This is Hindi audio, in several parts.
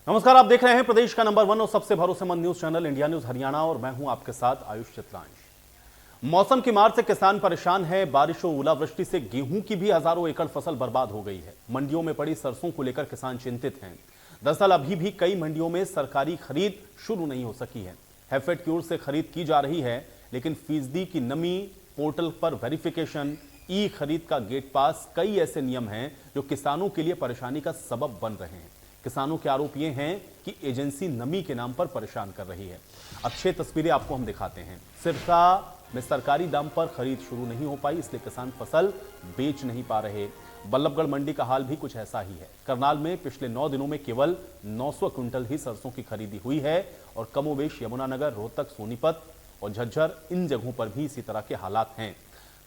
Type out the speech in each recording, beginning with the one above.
नमस्कार, आप देख रहे हैं प्रदेश का नंबर 1 और सबसे भरोसेमंद news channel India news Haryana और मैं हूं आपके साथ आयुष चित्रांश। मौसम की मार से किसान परेशान है। बारिश और ओलावृष्टि से गेहूं की भी हजारों एकड़ फसल बर्बाद हो गई है। मंडियों में पड़ी सरसों को लेकर किसान चिंतित हैं। दरअसल अभी भी कई मंडियों में सरकारी खरीद शुरू नहीं हो सकी है। हैफेड की ओर से खरीद की जा रही है, लेकिन फीसदी की नमी, पोर्टल पर वेरिफिकेशन, ई खरीद का गेट पास, कई ऐसे नियम हैं जो किसानों के लिए परेशानी का सबब बन रहे हैं। किसानों के आरोप ये हैं कि एजेंसी नमी के नाम पर परेशान कर रही है। अब 6 तस्वीरें आपको हम दिखाते हैं। सिरसा में सरकारी दाम पर खरीद शुरू नहीं हो पाई, इसलिए किसान फसल बेच नहीं पा रहे। बल्लभगढ़ मंडी का हाल भी कुछ ऐसा ही है। करनाल में पिछले 9 दिनों में केवल 900 क्विंटल ही सरसों की खरीदी हुई है और कमोबेश यमुनानगर, रोहतक, सोनीपत और झज्जर, इन जगहों पर भी इसी तरह के हालात हैं।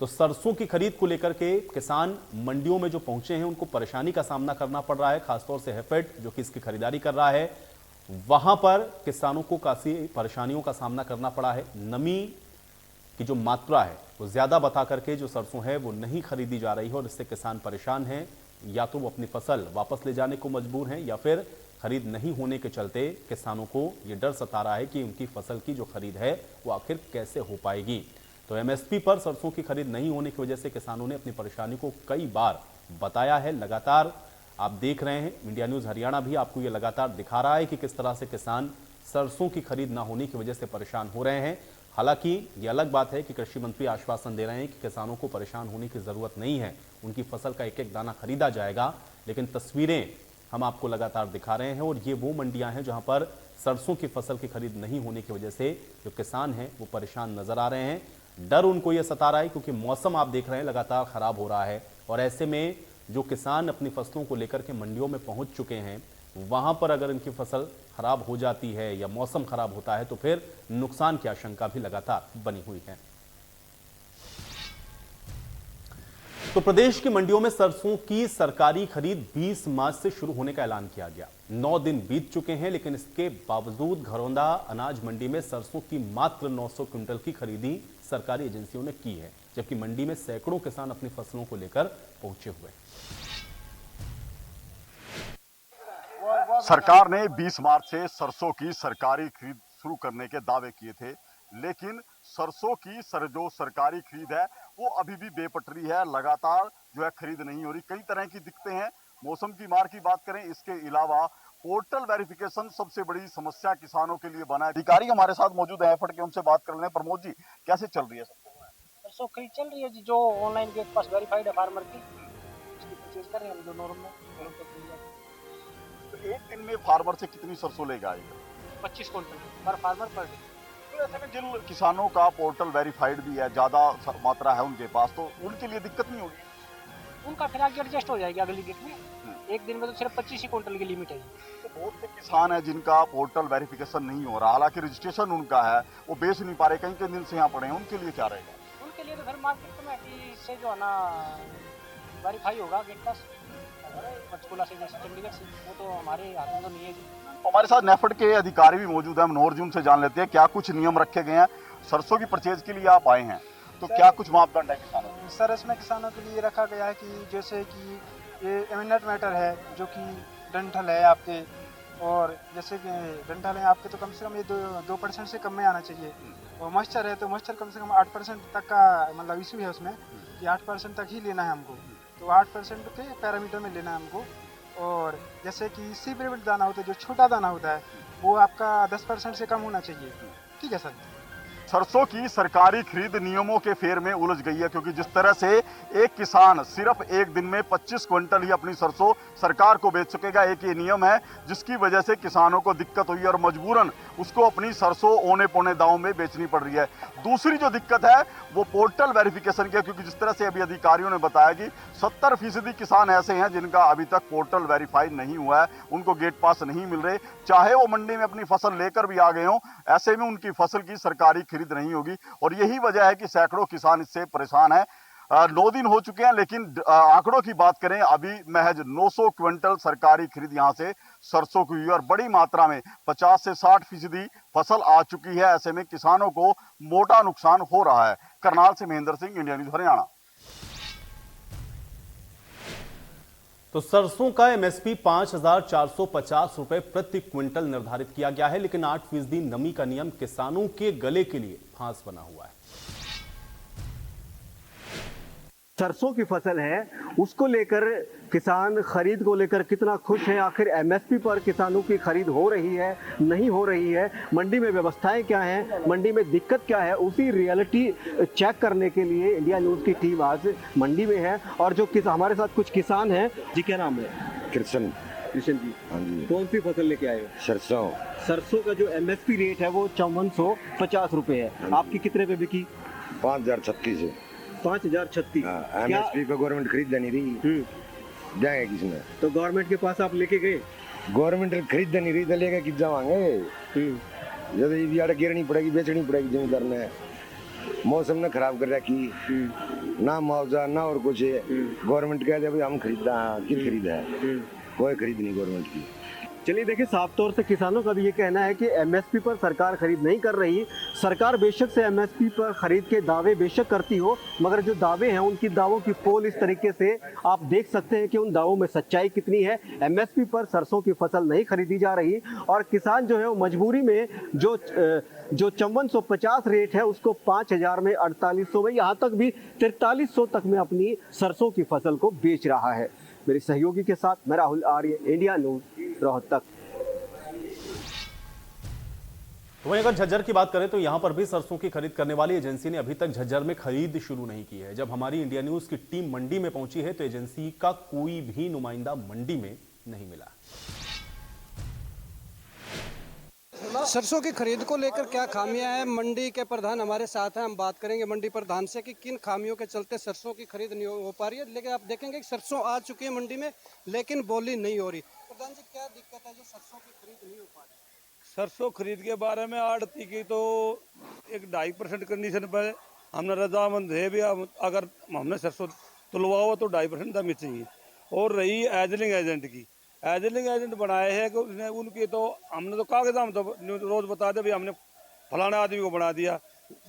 तो सरसों की खरीद को लेकर के किसान मंडियों में जो पहुंचे हैं उनको परेशानी का सामना करना पड़ रहा है। खासतौर से हैफेड जो कि इसकी खरीदारी कर रहा है, वहां पर किसानों को काफी परेशानियों का सामना करना पड़ा है। नमी की जो मात्रा है वो ज्यादा बता करके जो सरसों है वो नहीं खरीदी जा रही है और इससे किसान परेशान हैं। या तो वो अपनी फसल वापस ले जाने को मजबूर हैं या फिर खरीद नहीं होने के चलते किसानों को ये डर सता रहा है कि उनकी फसल की जो खरीद है वो आखिर कैसे हो पाएगी। तो एमएसपी पर सरसों की खरीद नहीं होने की वजह से किसानों ने अपनी परेशानी को कई बार बताया है। लगातार आप देख रहे हैं, इंडिया न्यूज हरियाणा भी आपको ये लगातार दिखा रहा है कि किस तरह से किसान सरसों की खरीद ना होने की वजह से परेशान हो रहे हैं। हालांकि ये अलग बात है कि कृषि मंत्री आश्वासन दे रहे हैं कि किसानों को परेशान होने की जरूरत नहीं है, उनकी फसल का एक एक दाना खरीदा जाएगा। लेकिन तस्वीरें हम आपको लगातार दिखा रहे हैं और ये वो मंडियां हैं जहां पर सरसों की फसल की खरीद नहीं होने की वजह से जो किसान हैं वो परेशान नजर आ रहे हैं। डर उनको ये सता रहा है क्योंकि मौसम आप देख रहे हैं लगातार खराब हो रहा है और ऐसे में जो किसान अपनी फसलों को लेकर के मंडियों में पहुंच चुके हैं, वहां पर अगर इनकी फसल खराब हो जाती है या मौसम खराब होता है तो फिर नुकसान की आशंका भी लगातार बनी हुई है। तो प्रदेश की मंडियों में सरसों की सरकारी खरीद 20 मार्च से शुरू होने का ऐलान किया गया। 9 दिन बीत चुके हैं, लेकिन इसके बावजूद घरौंदा अनाज मंडी में सरसों की मात्र 900 क्विंटल की खरीदी सरकारी एजेंसियों ने की है, जबकि मंडी में सैकड़ों किसान अपनी फसलों को लेकर पहुंचे हुए हैं। सरकार ने 20 मार्च से सरसों की सरकारी खरीद शुरू करने के दावे किए थे, लेकिन सरसों की जो सरकारी खरीद है वो अभी भी बेपटरी है। लगातार जो है खरीद नहीं हो रही। कई तरह की दिक्कतें हैं। मौसम की मार की बात करें, इसके अलावा पोर्टल वेरिफिकेशन सबसे बड़ी समस्या किसानों के लिए बना है। अधिकारी हमारे साथ मौजूद है एफर्ट के, उनसे बात कर लें। प्रमोद जी, कैसे चल रही है सरसों खरीद चल रही है जी, जो ऑनलाइन गेट पास वेरीफाइड है फार्मर की, उसकी परचेज कर रहे हैं हम जो नॉर्म में। तो एक दिन में फार्मर से कितनी सरसों लेगा? 25 क्विंटल पर फार्मर पर डे। तो ऐसे में जिन किसानों का पोर्टल वेरीफाइड भी है, ज्यादा मात्रा है उनके पास, तो उनके लिए दिक्कत नहीं होगी? उनका फिर आगे एडजस्ट हो जाएगी अगली गेट में। एक दिन में तो सिर्फ 25 ही क्विंटल की लिमिट है। तो बहुत से किसान है जिनका पोर्टल वेरिफिकेशन नहीं हो रहा, हालांकि रजिस्ट्रेशन उनका है, वो बेच नहीं पा रहे, कई कई दिन से यहाँ पड़े हैं, उनके लिए क्या रहेगा? उनके लिए तो फिर मार्केट कमेटी से जो है ना वेरीफाई होगा गेट पास पंचकुला से, जैसे चंडीगढ़ से, वो तो हमारे हाथ में तो नहीं है जी। हमारे साथ नेफेड के अधिकारी भी मौजूद हैं, हम मनोहर जी उनसे जान लेते हैं क्या कुछ नियम रखे गए हैं। सरसों की परचेज के लिए आप आए हैं, तो क्या कुछ मापदंड है किसानों के? सर, इसमें किसानों के लिए रखा गया है कि जैसे कि ये इमिनेंट मैटर है, जो कि डंठल है आपके, और जैसे कि डंठल है आपके तो कम से कम ये 2% से कम में आना चाहिए। और मॉइस्चर है तो मॉइस्चर कम से कम 8% तक का मतलब इशू है उसमें कि 8% तक ही लेना है हमको। तो 8% के पैरामीटर में लेना है हमको। और जैसे कि सीब्रेबल दाना होता है, जो छोटा दाना होता है, वो आपका 10% से कम होना चाहिए। ठीक है सर। सरसों की सरकारी खरीद नियमों के फेर में उलझ गई है, क्योंकि जिस तरह से एक किसान सिर्फ एक दिन में 25 क्विंटल ही अपनी सरसों सरकार को बेच सकेगा, एक ये नियम है जिसकी वजह से किसानों को दिक्कत हुई और मजबूरन उसको अपनी सरसों औने पौने दामों में बेचनी पड़ रही है। दूसरी जो दिक्कत है वो पोर्टल वेरिफिकेशन की है, क्योंकि जिस तरह से अभी अधिकारियों ने बताया कि 70% किसान ऐसे हैं जिनका अभी तक पोर्टल वेरीफाइड नहीं हुआ है, उनको गेट पास नहीं मिल रहे, चाहे वो मंडी में अपनी फसल लेकर भी आ गए हों, ऐसे में उनकी फसल की सरकारी खरीद नहीं होगी। और यही वजह है कि सैकड़ों किसान इससे परेशान हैं। 9 दिन हो चुके हैं, लेकिन आंकड़ों की बात करें, अभी महज 900 क्विंटल सरकारी खरीद यहां से सरसों की हुई और बड़ी मात्रा में 50 से 60% फसल आ चुकी है। ऐसे में किसानों को मोटा नुकसान हो रहा है। करनाल से महेंद्र सिंह, इंडिया न्यूज हरियाणा। तो सरसों का एमएसपी 5,450 रुपए प्रति क्विंटल निर्धारित किया गया है, लेकिन 8% नमी का नियम किसानों के गले के लिए फांस बना हुआ है। सरसों की फसल है, उसको लेकर किसान खरीद को लेकर कितना खुश है? आखिर एमएसपी पर किसानों की खरीद हो रही है, नहीं हो रही है? मंडी में व्यवस्थाएं क्या हैं, मंडी में दिक्कत क्या है? उसी रियलिटी चेक करने के लिए इंडिया न्यूज़ की टीम आज मंडी में है। और जो हमारे साथ कुछ किसान हैं। जी, क्या नाम है? कृष्ण जी, हाँ जी। कौन सी फसल लेके आए हो? सरसों। सरसों का जो एमएसपी रेट है वो 5450 रुपए है। आपकी कितने पे बिकी? 5036 है। 5036। एमएसपी पे गवर्नमेंट खरीद नहीं रही, जाएंगे किसने? तो गवर्नमेंट के पास आप लेके गए? गवर्नमेंट खरीद नहीं रही तो लेके किस जावांगे? जब ये आड़ गिरनी पड़ेगी, बेचनी पड़ेगी जमींदार ने। मौसम ने खराब कर रखी, ना मुआवजा ना और कुछ। गवर्नमेंट कह दे भाई हम खरीदा, किस खरीदा है? कोई खरीद नहीं गवर्नमेंट की। चलिए देखिए, साफ तौर से किसानों का भी ये कहना है कि एमएसपी पर सरकार खरीद नहीं कर रही। सरकार बेशक से एमएसपी पर खरीद के दावे बेशक करती हो, मगर जो दावे हैं उनकी दावों की पोल इस तरीके से आप देख सकते हैं कि उन दावों में सच्चाई कितनी है। एमएसपी पर सरसों की फसल नहीं खरीदी जा रही और किसान जो है वो मजबूरी में जो 5450 रेट है उसको 5000 में, 4800 में, यहाँ तक भी 4300 तक में अपनी सरसों की फसल को बेच रहा है। मेरे सहयोगी के साथ मैं राहुल आर्य, इंडिया न्यूज़, रोहतक। वहीं अगर झज्जर की बात करें तो यहां पर भी सरसों की खरीद करने वाली एजेंसी ने अभी तक झज्जर में खरीद शुरू नहीं की है। जब हमारी इंडिया न्यूज़ की टीम मंडी में पहुंची है तो एजेंसी का कोई भी नुमाइंदा मंडी में नहीं मिला। सरसों की खरीद को लेकर क्या खामियां हैं, मंडी के प्रधान हमारे साथ हैं। हम बात करेंगे मंडी प्रधान से कि किन खामियों के चलते सरसों की खरीद नहीं हो पा रही है। लेकिन आप देखेंगे कि सरसों आ चुकी है मंडी में, लेकिन बोली नहीं हो रही। प्रधान जी, क्या दिक्कत है जो सरसों की खरीद नहीं हो पा रही? सरसों खरीद के बारे में आड़ती की तो एक 2.5% कंडीशन पर हमने रजामंद है भी। अगर हमने सरसों तुलवा हुआ तो 2.5% दाम चाहिए। और रही एजलिंग एजेंट की, एजलिंग एजेंट बनाए हैं कि उसने उनकी तो हमने तो कागज हम तो रोज बता दे भाई हमने फलाने आदमी को बना दिया।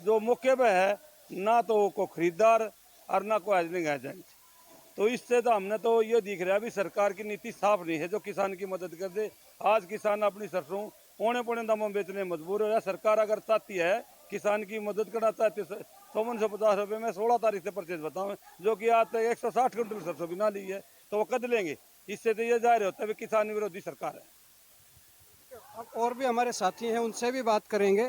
जो मौके पे है ना तो को खरीदार और ना को एजलिंग एजेंट। तो इससे तो हमने तो ये दिख रहा है भी सरकार की नीति साफ नहीं है जो किसान की मदद कर दे। आज किसान अपनी सरसों औने पौने दामों में बेचने मजबूर हो रहा है। सरकार अगर चाहती है किसान की मदद करना चाहती है 5450 रुपये में 16 तारीख से परचेज बताऊँ, जो कि आज तक 160 क्विंटल सरसों भी ना ली है, तो वो कद लेंगे। इससे तो ये जाहिर होता है किसान विरोधी सरकार है। और भी हमारे साथी हैं, उनसे भी बात करेंगे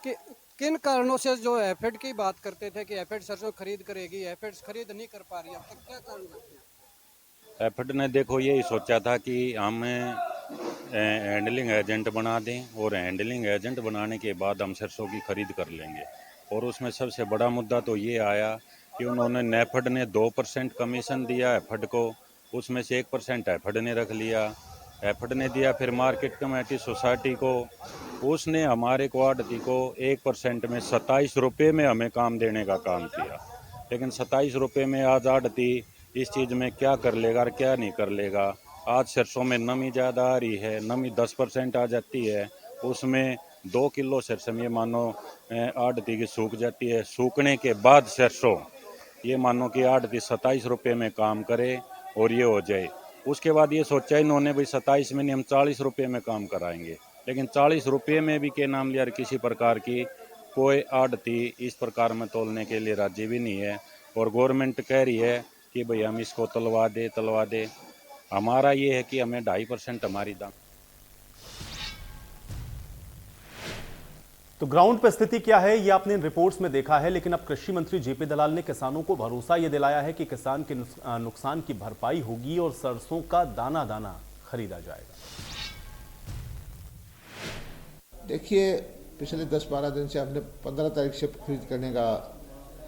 कि किन कारणों से जो एफेड की बात करते थे कि एफेड सरसों खरीद करेगी, एफेड खरीद नहीं कर पा रही है, अब तक क्या कारण लगते हैं? एफेड ने देखो यही सोचा था कि हम हैंडलिंग एजेंट बना दें और हैंडलिंग एजेंट बनाने के बाद हम सरसों की खरीद कर लेंगे। और उसमें सबसे बड़ा मुद्दा तो ये आया कि उन्होंने नेफेड ने 2% कमीशन दिया एफेड को, उसमें से 1% एफेड ने रख लिया। एफेड ने दिया फिर मार्केट कमेटी सोसाइटी को, उसने हमारे को आड़ती को 1% में 27 रुपये में हमें काम देने का काम किया। लेकिन 27 रुपये में आज आड़ती इस चीज़ में क्या कर लेगा और क्या नहीं कर लेगा। आज सरसों में नमी ज़्यादा आ रही है, नमी 10% आ जाती है, उसमें 2 किलो सरसों ये मानो आड़ती की सूख जाती है। सूखने के बाद सरसों ये मानो कि आड़ती 27 रुपये में काम करे और ये हो जाए। उसके बाद ये सोचा इन्होंने भाई 27 में नहीं हम 40 रुपये में काम कराएंगे। लेकिन 40 रुपये में भी के नाम लिया किसी प्रकार की कोई आड़ती इस प्रकार में तोलने के लिए राजी भी नहीं है। और गवर्नमेंट कह रही है कि भाई हम इसको तलवा दे। हमारा ये है कि हमें 2.5% हमारी दाम। तो ग्राउंड पर स्थिति क्या है ये आपने इन रिपोर्ट्स में देखा है, लेकिन अब कृषि मंत्री जेपी दलाल ने किसानों को भरोसा ये दिलाया है कि किसान के नुकसान की भरपाई होगी और सरसों का दाना दाना खरीदा जाएगा। देखिए, पिछले 10-12 दिन से हमने 15 तारीख से खरीद करने का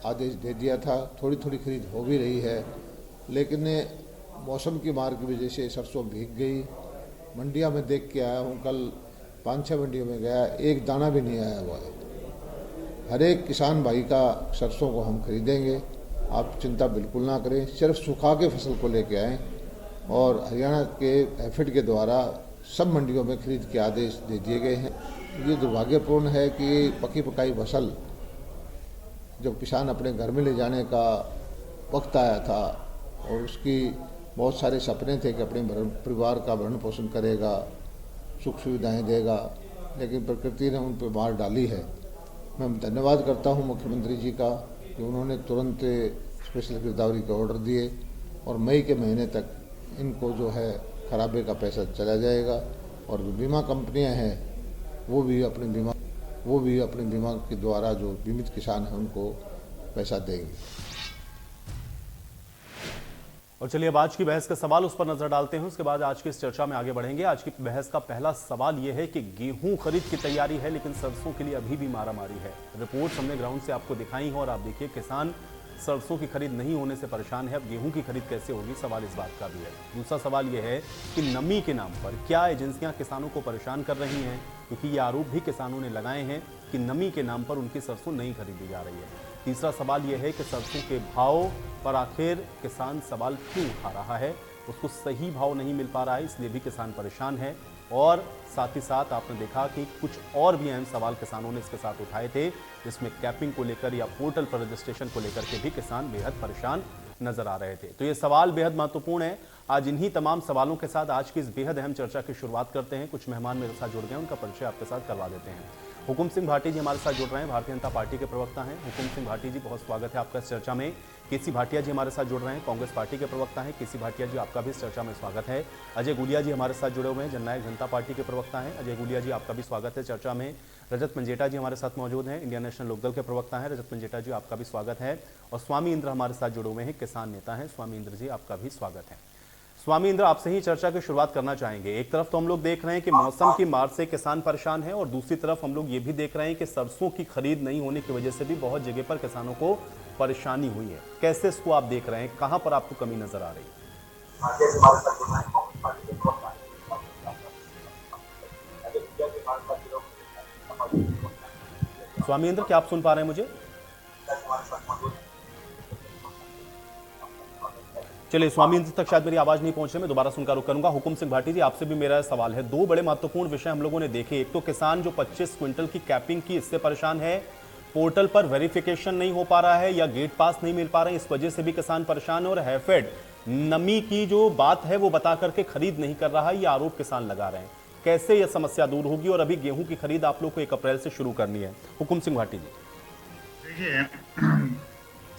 आदेश दे दिया था। थोड़ी थोड़ी खरीद हो भी रही है, लेकिन मौसम की मार की वजह से सरसों भीग गई। मंडियां में देख के आया हूँ, कल 5-6 मंडियों में गया, एक दाना भी नहीं आया हुआ है। हर एक किसान भाई का सरसों को हम खरीदेंगे, आप चिंता बिल्कुल ना करें। सिर्फ सुखा के फसल को लेके आएँ और हरियाणा के एफेड के द्वारा सब मंडियों में खरीद के आदेश दे दिए गए हैं। ये दुर्भाग्यपूर्ण है कि पकी पकाई फसल जब किसान अपने घर में ले जाने का वक्त आया था और उसकी बहुत सारे सपने थे कि अपने परिवार का भरण पोषण करेगा, सुख सुविधाएं देगा, लेकिन प्रकृति ने उन पर मार डाली है। मैं धन्यवाद करता हूं मुख्यमंत्री जी का कि उन्होंने तुरंत स्पेशल गिरदावरी के ऑर्डर दिए और मई के महीने तक इनको जो है खराबे का पैसा चला जाएगा और जो बीमा कंपनियां हैं वो भी अपने बीमा के द्वारा जो बीमित किसान हैं उनको पैसा देंगे। और चलिए अब आज की बहस का सवाल उस पर नजर डालते हैं, उसके बाद आज की इस चर्चा में आगे बढ़ेंगे। आज की बहस का पहला सवाल यह है कि गेहूं खरीद की तैयारी है लेकिन सरसों के लिए अभी भी मारामारी है। रिपोर्ट्स हमने ग्राउंड से आपको दिखाई हैं और आप देखिए किसान सरसों की खरीद नहीं होने से परेशान है। अब गेहूं की खरीद कैसे होगी, सवाल इस बात का भी है। दूसरा सवाल यह है कि नमी के नाम पर क्या एजेंसियां किसानों को परेशान कर रही हैं, क्योंकि ये आरोप भी किसानों ने लगाए हैं कि नमी के नाम पर उनकी सरसों नहीं खरीदी जा रही है। तीसरा सवाल यह है कि सरसों के भाव पर आखिर किसान सवाल क्यों उठा रहा है, उसको सही भाव नहीं मिल पा रहा है, इसलिए भी किसान परेशान है। और साथ ही साथ आपने देखा कि कुछ और भी अहम सवाल किसानों ने इसके साथ उठाए थे, जिसमें कैपिंग को लेकर या पोर्टल पर रजिस्ट्रेशन को लेकर के भी किसान बेहद परेशान नजर आ रहे थे। तो ये सवाल बेहद महत्वपूर्ण है। आज इन्हीं तमाम सवालों के साथ आज की इस बेहद अहम चर्चा की शुरुआत करते हैं। कुछ मेहमान मेरे साथ जुड़ गए, उनका परिचय आपके साथ करवा देते हैं। हुकुम सिंह भाटी जी हमारे साथ जुड़ रहे हैं, भारतीय जनता पार्टी के प्रवक्ता हैं। हुकुम सिंह भाटी जी, बहुत स्वागत है आपका इस चर्चा में। केसी भाटिया जी हमारे साथ जुड़ रहे हैं, कांग्रेस पार्टी के प्रवक्ता हैं। केसी भाटिया जी, आपका भी इस चर्चा में स्वागत है। अजय गुलिया जी हमारे साथ जुड़े हुए हैं, जननायक जनता पार्टी के प्रवक्ता हैं। अजय गुलिया जी, आपका भी स्वागत है चर्चा में। रजत मंजेटा जी हमारे साथ मौजूद हैं, इंडियन नेशनल लोकदल के प्रवक्ता हैं। रजत मंजेटा जी, आपका भी स्वागत है। और स्वामी इंद्र हमारे साथ जुड़े हुए हैं, किसान नेता हैं। स्वामी इंद्र जी, आपका भी स्वागत है। स्वामी इंद्र, आपसे ही चर्चा की शुरुआत करना चाहेंगे। एक तरफ तो हम लोग देख रहे हैं कि मौसम की मार से किसान परेशान है और दूसरी तरफ हम लोग ये भी देख रहे हैं कि सरसों की खरीद नहीं होने की वजह से भी बहुत जगह पर किसानों को परेशानी हुई है। कैसे इसको आप देख रहे हैं, कहां पर आपको कमी नजर आ रही है? स्वामी इंद्र, क्या आप सुन पा रहे हैं मुझे? चलिए, स्वामी इंद्र तक शायद मेरी आवाज नहीं पहुंच रही, मैं दोबारा सुनकर रुक करूंगा। हुकुम सिंह भाटी जी, आपसे भी मेरा सवाल है। दो बड़े महत्वपूर्ण विषय हम लोगों ने देखे। एक तो किसान जो 25 क्विंटल की कैपिंग की, इससे परेशान है। पोर्टल पर वेरिफिकेशन नहीं हो पा रहा है या गेट पास नहीं मिल पा रहे हैं, इस वजह से भी किसान परेशान है। और हैफेड नमी की जो बात है वो बता करके खरीद नहीं कर रहा है, ये आरोप किसान लगा रहे हैं। कैसे यह समस्या दूर होगी? और अभी गेहूं की खरीद आप लोग को 1 अप्रैल से शुरू करनी है। हुकुम सिंह भाटी जी, देखिए,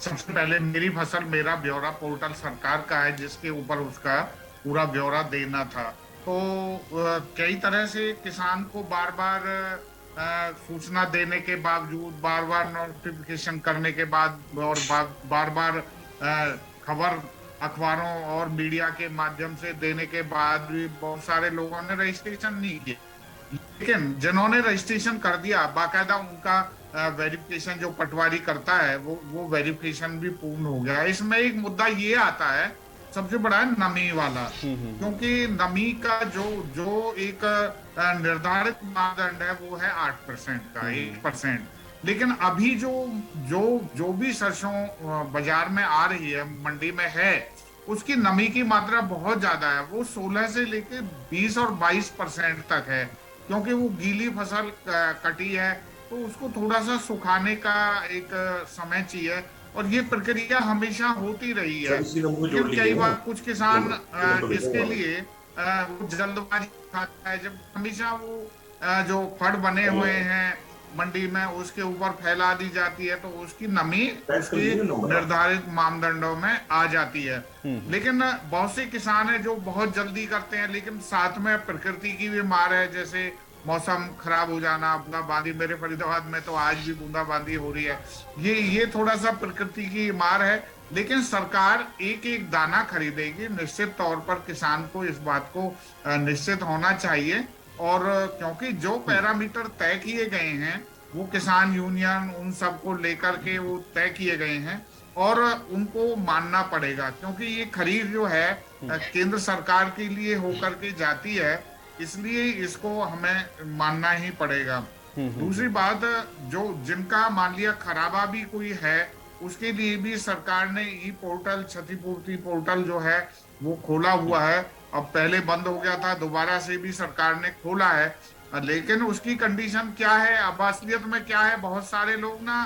सबसे पहले मेरी फसल मेरा ब्यौरा पोर्टल सरकार का है, जिसके ऊपर उसका पूरा ब्यौरा देना था। तो कई तरह से किसान को बार बार सूचना देने के बावजूद, बार बार नोटिफिकेशन करने के बाद और बार बार खबर अखबारों और मीडिया के माध्यम से देने के बाद भी बहुत सारे लोगों ने रजिस्ट्रेशन नहीं किया। लेकिन जिन्होंने रजिस्ट्रेशन कर दिया, बाकायदा उनका वेरिफिकेशन जो पटवारी करता है वो वेरिफिकेशन भी पूर्ण हो गया। इसमें एक मुद्दा ये आता है, सबसे बड़ा है नमी वाला, क्योंकि नमी का जो एक निर्धारित मानदंड है वो है 8% का, 1%। लेकिन अभी जो भी सरसों बाजार में आ रही है, मंडी में है, उसकी नमी की मात्रा बहुत ज्यादा है। वो 16 से लेकर 20 और 22% तक है, क्योंकि वो गीली फसल कटी है तो उसको थोड़ा सा सुखाने का एक समय चाहिए। और ये प्रक्रिया हमेशा होती रही है। लेकिन कई बार कुछ किसान इसके लिए वो जल्दबाजी दिखाता है, जब हमेशा वो जो फड़ बने हुए हैं मंडी में उसके ऊपर फैला दी जाती है तो उसकी नमी उसकी निर्धारित मानदंडों में आ जाती है। लेकिन बहुत से किसान हैं जो बहुत जल्दी करते हैं, लेकिन साथ में प्रकृति की भी मार है, जैसे मौसम खराब हो जाना, बूंदाबांदी। मेरे फरीदाबाद में तो आज भी बूंदाबांदी हो रही है। ये थोड़ा सा प्रकृति की मार है। लेकिन सरकार एक एक दाना खरीदेगी, निश्चित तौर पर किसान को इस बात को निश्चित होना चाहिए। और क्योंकि जो पैरामीटर तय किए गए हैं वो किसान यूनियन उन सबको लेकर के वो तय किए गए हैं और उनको मानना पड़ेगा, क्योंकि ये खरीद जो है केंद्र सरकार के लिए होकर के जाती है, इसलिए इसको हमें मानना ही पड़ेगा। दूसरी बात, जो जिनका मान लिया खराबा भी कोई है, उसके लिए भी सरकार ने ई पोर्टल, क्षतिपूर्ति पोर्टल जो है वो खोला हुआ है। अब पहले बंद हो गया था, दोबारा से भी सरकार ने खोला है। लेकिन उसकी कंडीशन क्या है, अब असलियत में क्या है, बहुत सारे लोग ना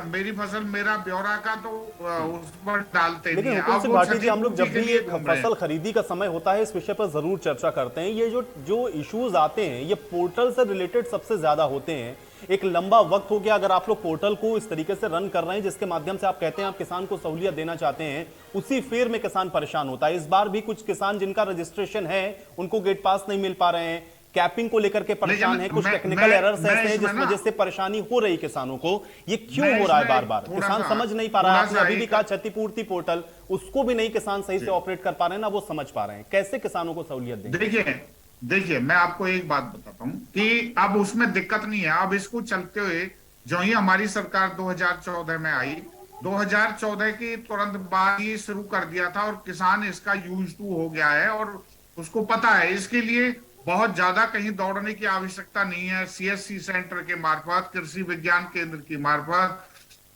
मेरी फसल मेरा ब्यौरा का तो उस पर डालते नहीं लेकिन है। हुकुम अब सिंह वो भाटी जी, हम लोग जब क्षतिपूर्ति के भी लिए एक घूम रहे हैं। फसल खरीदी का समय होता है इस विषय पर जरूर चर्चा करते हैं। ये जो इश्यूज आते हैं ये पोर्टल से रिलेटेड सबसे ज्यादा होते हैं। एक लंबा वक्त हो गया अगर आप लोग पोर्टल को इस तरीके से रन कर रहे हैं जिसके माध्यम से आप कहते हैं आप किसान को सहूलियत देना चाहते हैं, उसी फेर में किसान परेशान होता है। इस बार भी कुछ किसान जिनका रजिस्ट्रेशन है उनको गेट पास नहीं मिल पा रहे हैं, कैपिंग को लेकर के परेशान है, कुछ टेक्निकल एरर्स ऐसे हैं जिस वजह से परेशानी हो रही किसानों को। ये क्यों हो रहा है बार बार? किसान समझ नहीं पा रहा है। आपने अभी भी कहा क्षतिपूर्ति पोर्टल, उसको भी नहीं किसान सही से ऑपरेट कर पा रहे हैं, ना वो समझ पा रहे हैं। कैसे किसानों को सहूलियत देंगे? देखिए मैं आपको एक बात बताता हूं कि अब उसमें दिक्कत नहीं है। अब इसको चलते हुए जो ही हमारी सरकार 2014 में आई, 2014 के तुरंत बाद ये शुरू कर दिया था और किसान इसका यूज टू हो गया है और उसको पता है। इसके लिए बहुत ज्यादा कहीं दौड़ने की आवश्यकता नहीं है। सीएससी सेंटर के मार्फत, कृषि विज्ञान केंद्र की मार्फत,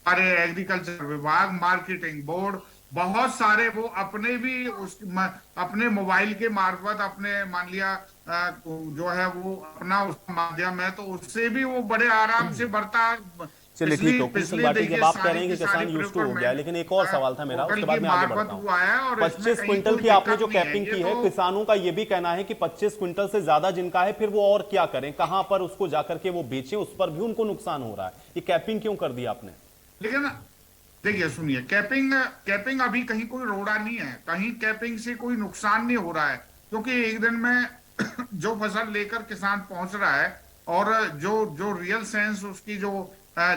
हमारे एग्रीकल्चर विभाग, मार्केटिंग बोर्ड, बहुत सारे वो अपने भी अपने मोबाइल के मार्फत अपने मान लिया जो है वो अपना उसका माध्यम है तो उससे भी वो बड़े आराम से बढ़ता। चलिए ठीक है हुकुम सिंह भाटी, जब आप कह रहे हैं कि किसान यूज टू हो गया है, लेकिन एक और सवाल था मेरा, उसके बाद मैं आगे बढ़ता हूं। 25 क्विंटल की आपने जो कैपिंग की है, किसानों का ये भी कहना है कि 25 क्विंटल से ज्यादा जिनका है फिर वो और क्या करें, कहां पर उसको जाकर के वो बेचें, उस पर भी उनको नुकसान हो रहा है। ये कैपिंग क्यों कर दी आपने? लेकिन देखिए सुनिए, कैपिंग अभी कहीं कोई रोड़ा नहीं है, कहीं कैपिंग से कोई नुकसान नहीं हो रहा है, क्योंकि एक दिन में जो फसल लेकर किसान पहुंच रहा है और जो रियल सेंस उसकी जो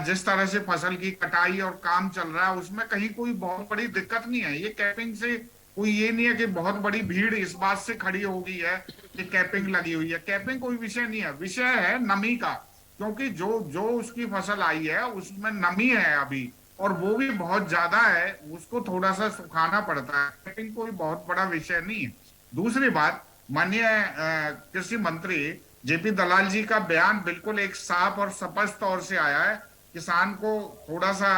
जिस तरह से फसल की कटाई और काम चल रहा है उसमें कहीं कोई बहुत बड़ी दिक्कत नहीं है। ये कैपिंग से कोई ये नहीं है कि बहुत बड़ी भीड़ इस बात से खड़ी हो गई है कि कैपिंग लगी हुई है। कैपिंग कोई विषय नहीं है, विषय है नमी का, क्योंकि जो उसकी फसल आई है उसमें नमी है अभी और वो भी बहुत ज्यादा है, उसको थोड़ा सा सुखाना पड़ता है। कैपिंग कोई बहुत बड़ा विषय नहीं है। दूसरी बात, माननीय कृषि मंत्री जेपी दलाल जी का बयान बिल्कुल एक साफ और स्पष्ट तौर से आया है। किसान को थोड़ा सा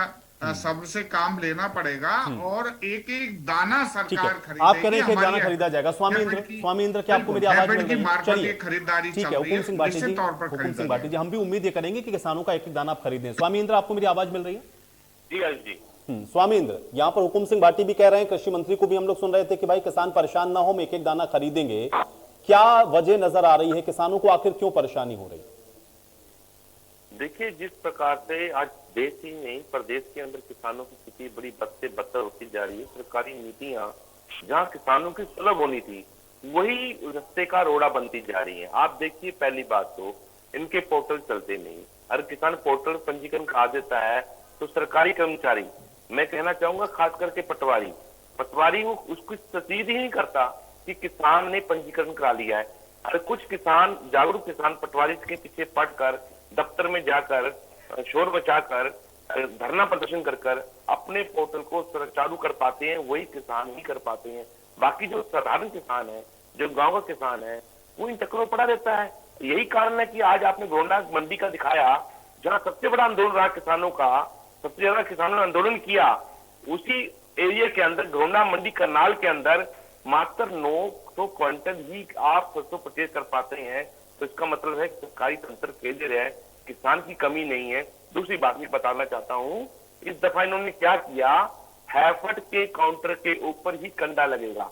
सब्र से काम लेना पड़ेगा और एक एक दाना सरकार खरीदेगी। आप कह रहे हैं कि दाना खरीदा जाएगा। स्वामी इंद्र, क्या आपको मेरी आवाज मिल रही है? चलिए खरीदारी ठीक है हुकुम सिंह भाटी जी, हम भी उम्मीद ये करेंगे कि किसानों का एक एक दाना आप खरीदें। स्वामी इंद्र, आपको मेरी आवाज मिल रही है? जी। स्वामी इंद्र, यहाँ पर हुकुम सिंह भाटी भी कह रहे हैं, कृषि मंत्री को भी हम लोग सुन रहे थे कि भाई किसान परेशान ना हो, हम एक एक दाना खरीदेंगे। क्या वजह नजर आ रही है, किसानों को आखिर क्यों परेशानी हो रही है? देखिए, जिस प्रकार से आज देश ही नहीं प्रदेश के अंदर किसानों की स्थिति बड़ी बद से बदतर होती जा रही है। सरकारी नीतियां जहां किसानों की सुलभ होनी थी वही रस्ते का रोड़ा बनती जा रही है। आप देखिए, पहली बात तो इनके पोर्टल चलते नहीं। हर किसान पोर्टल पंजीकरण करा देता है तो सरकारी कर्मचारी, मैं कहना चाहूंगा खास करके पटवारी वो उसकी तस्दीक ही नहीं करता कि किसान ने पंजीकरण करा लिया है। और कुछ किसान, जागरूक किसान पटवारी के पीछे पड़कर दफ्तर में जाकर शोर बचाकर धरना प्रदर्शन कर अपने पोर्टल को चालू कर पाते हैं, वही किसान ही कर पाते हैं। बाकी जो साधारण किसान है, जो गांव का किसान है, वो इन चक्करों में पड़ा रहता है। यही कारण है कि आज आपने गोंडा मंडी का दिखाया, जहां सबसे बड़ा आंदोलन रहा किसानों का, सबसे ज्यादा किसानों ने आंदोलन किया, उसी एरिया के अंदर गोंडा मंडी करनाल के अंदर मात्र 900 क्विंटल ही आप सरसों परचेज कर पाते हैं। तो इसका मतलब है सरकारी तंत्र फेलियर है, किसान की कमी नहीं है। दूसरी बात भी बताना चाहता हूं, इस दफा इन्होंने क्या किया, हैफर्ट के काउंटर के ऊपर ही कंडा लगेगा।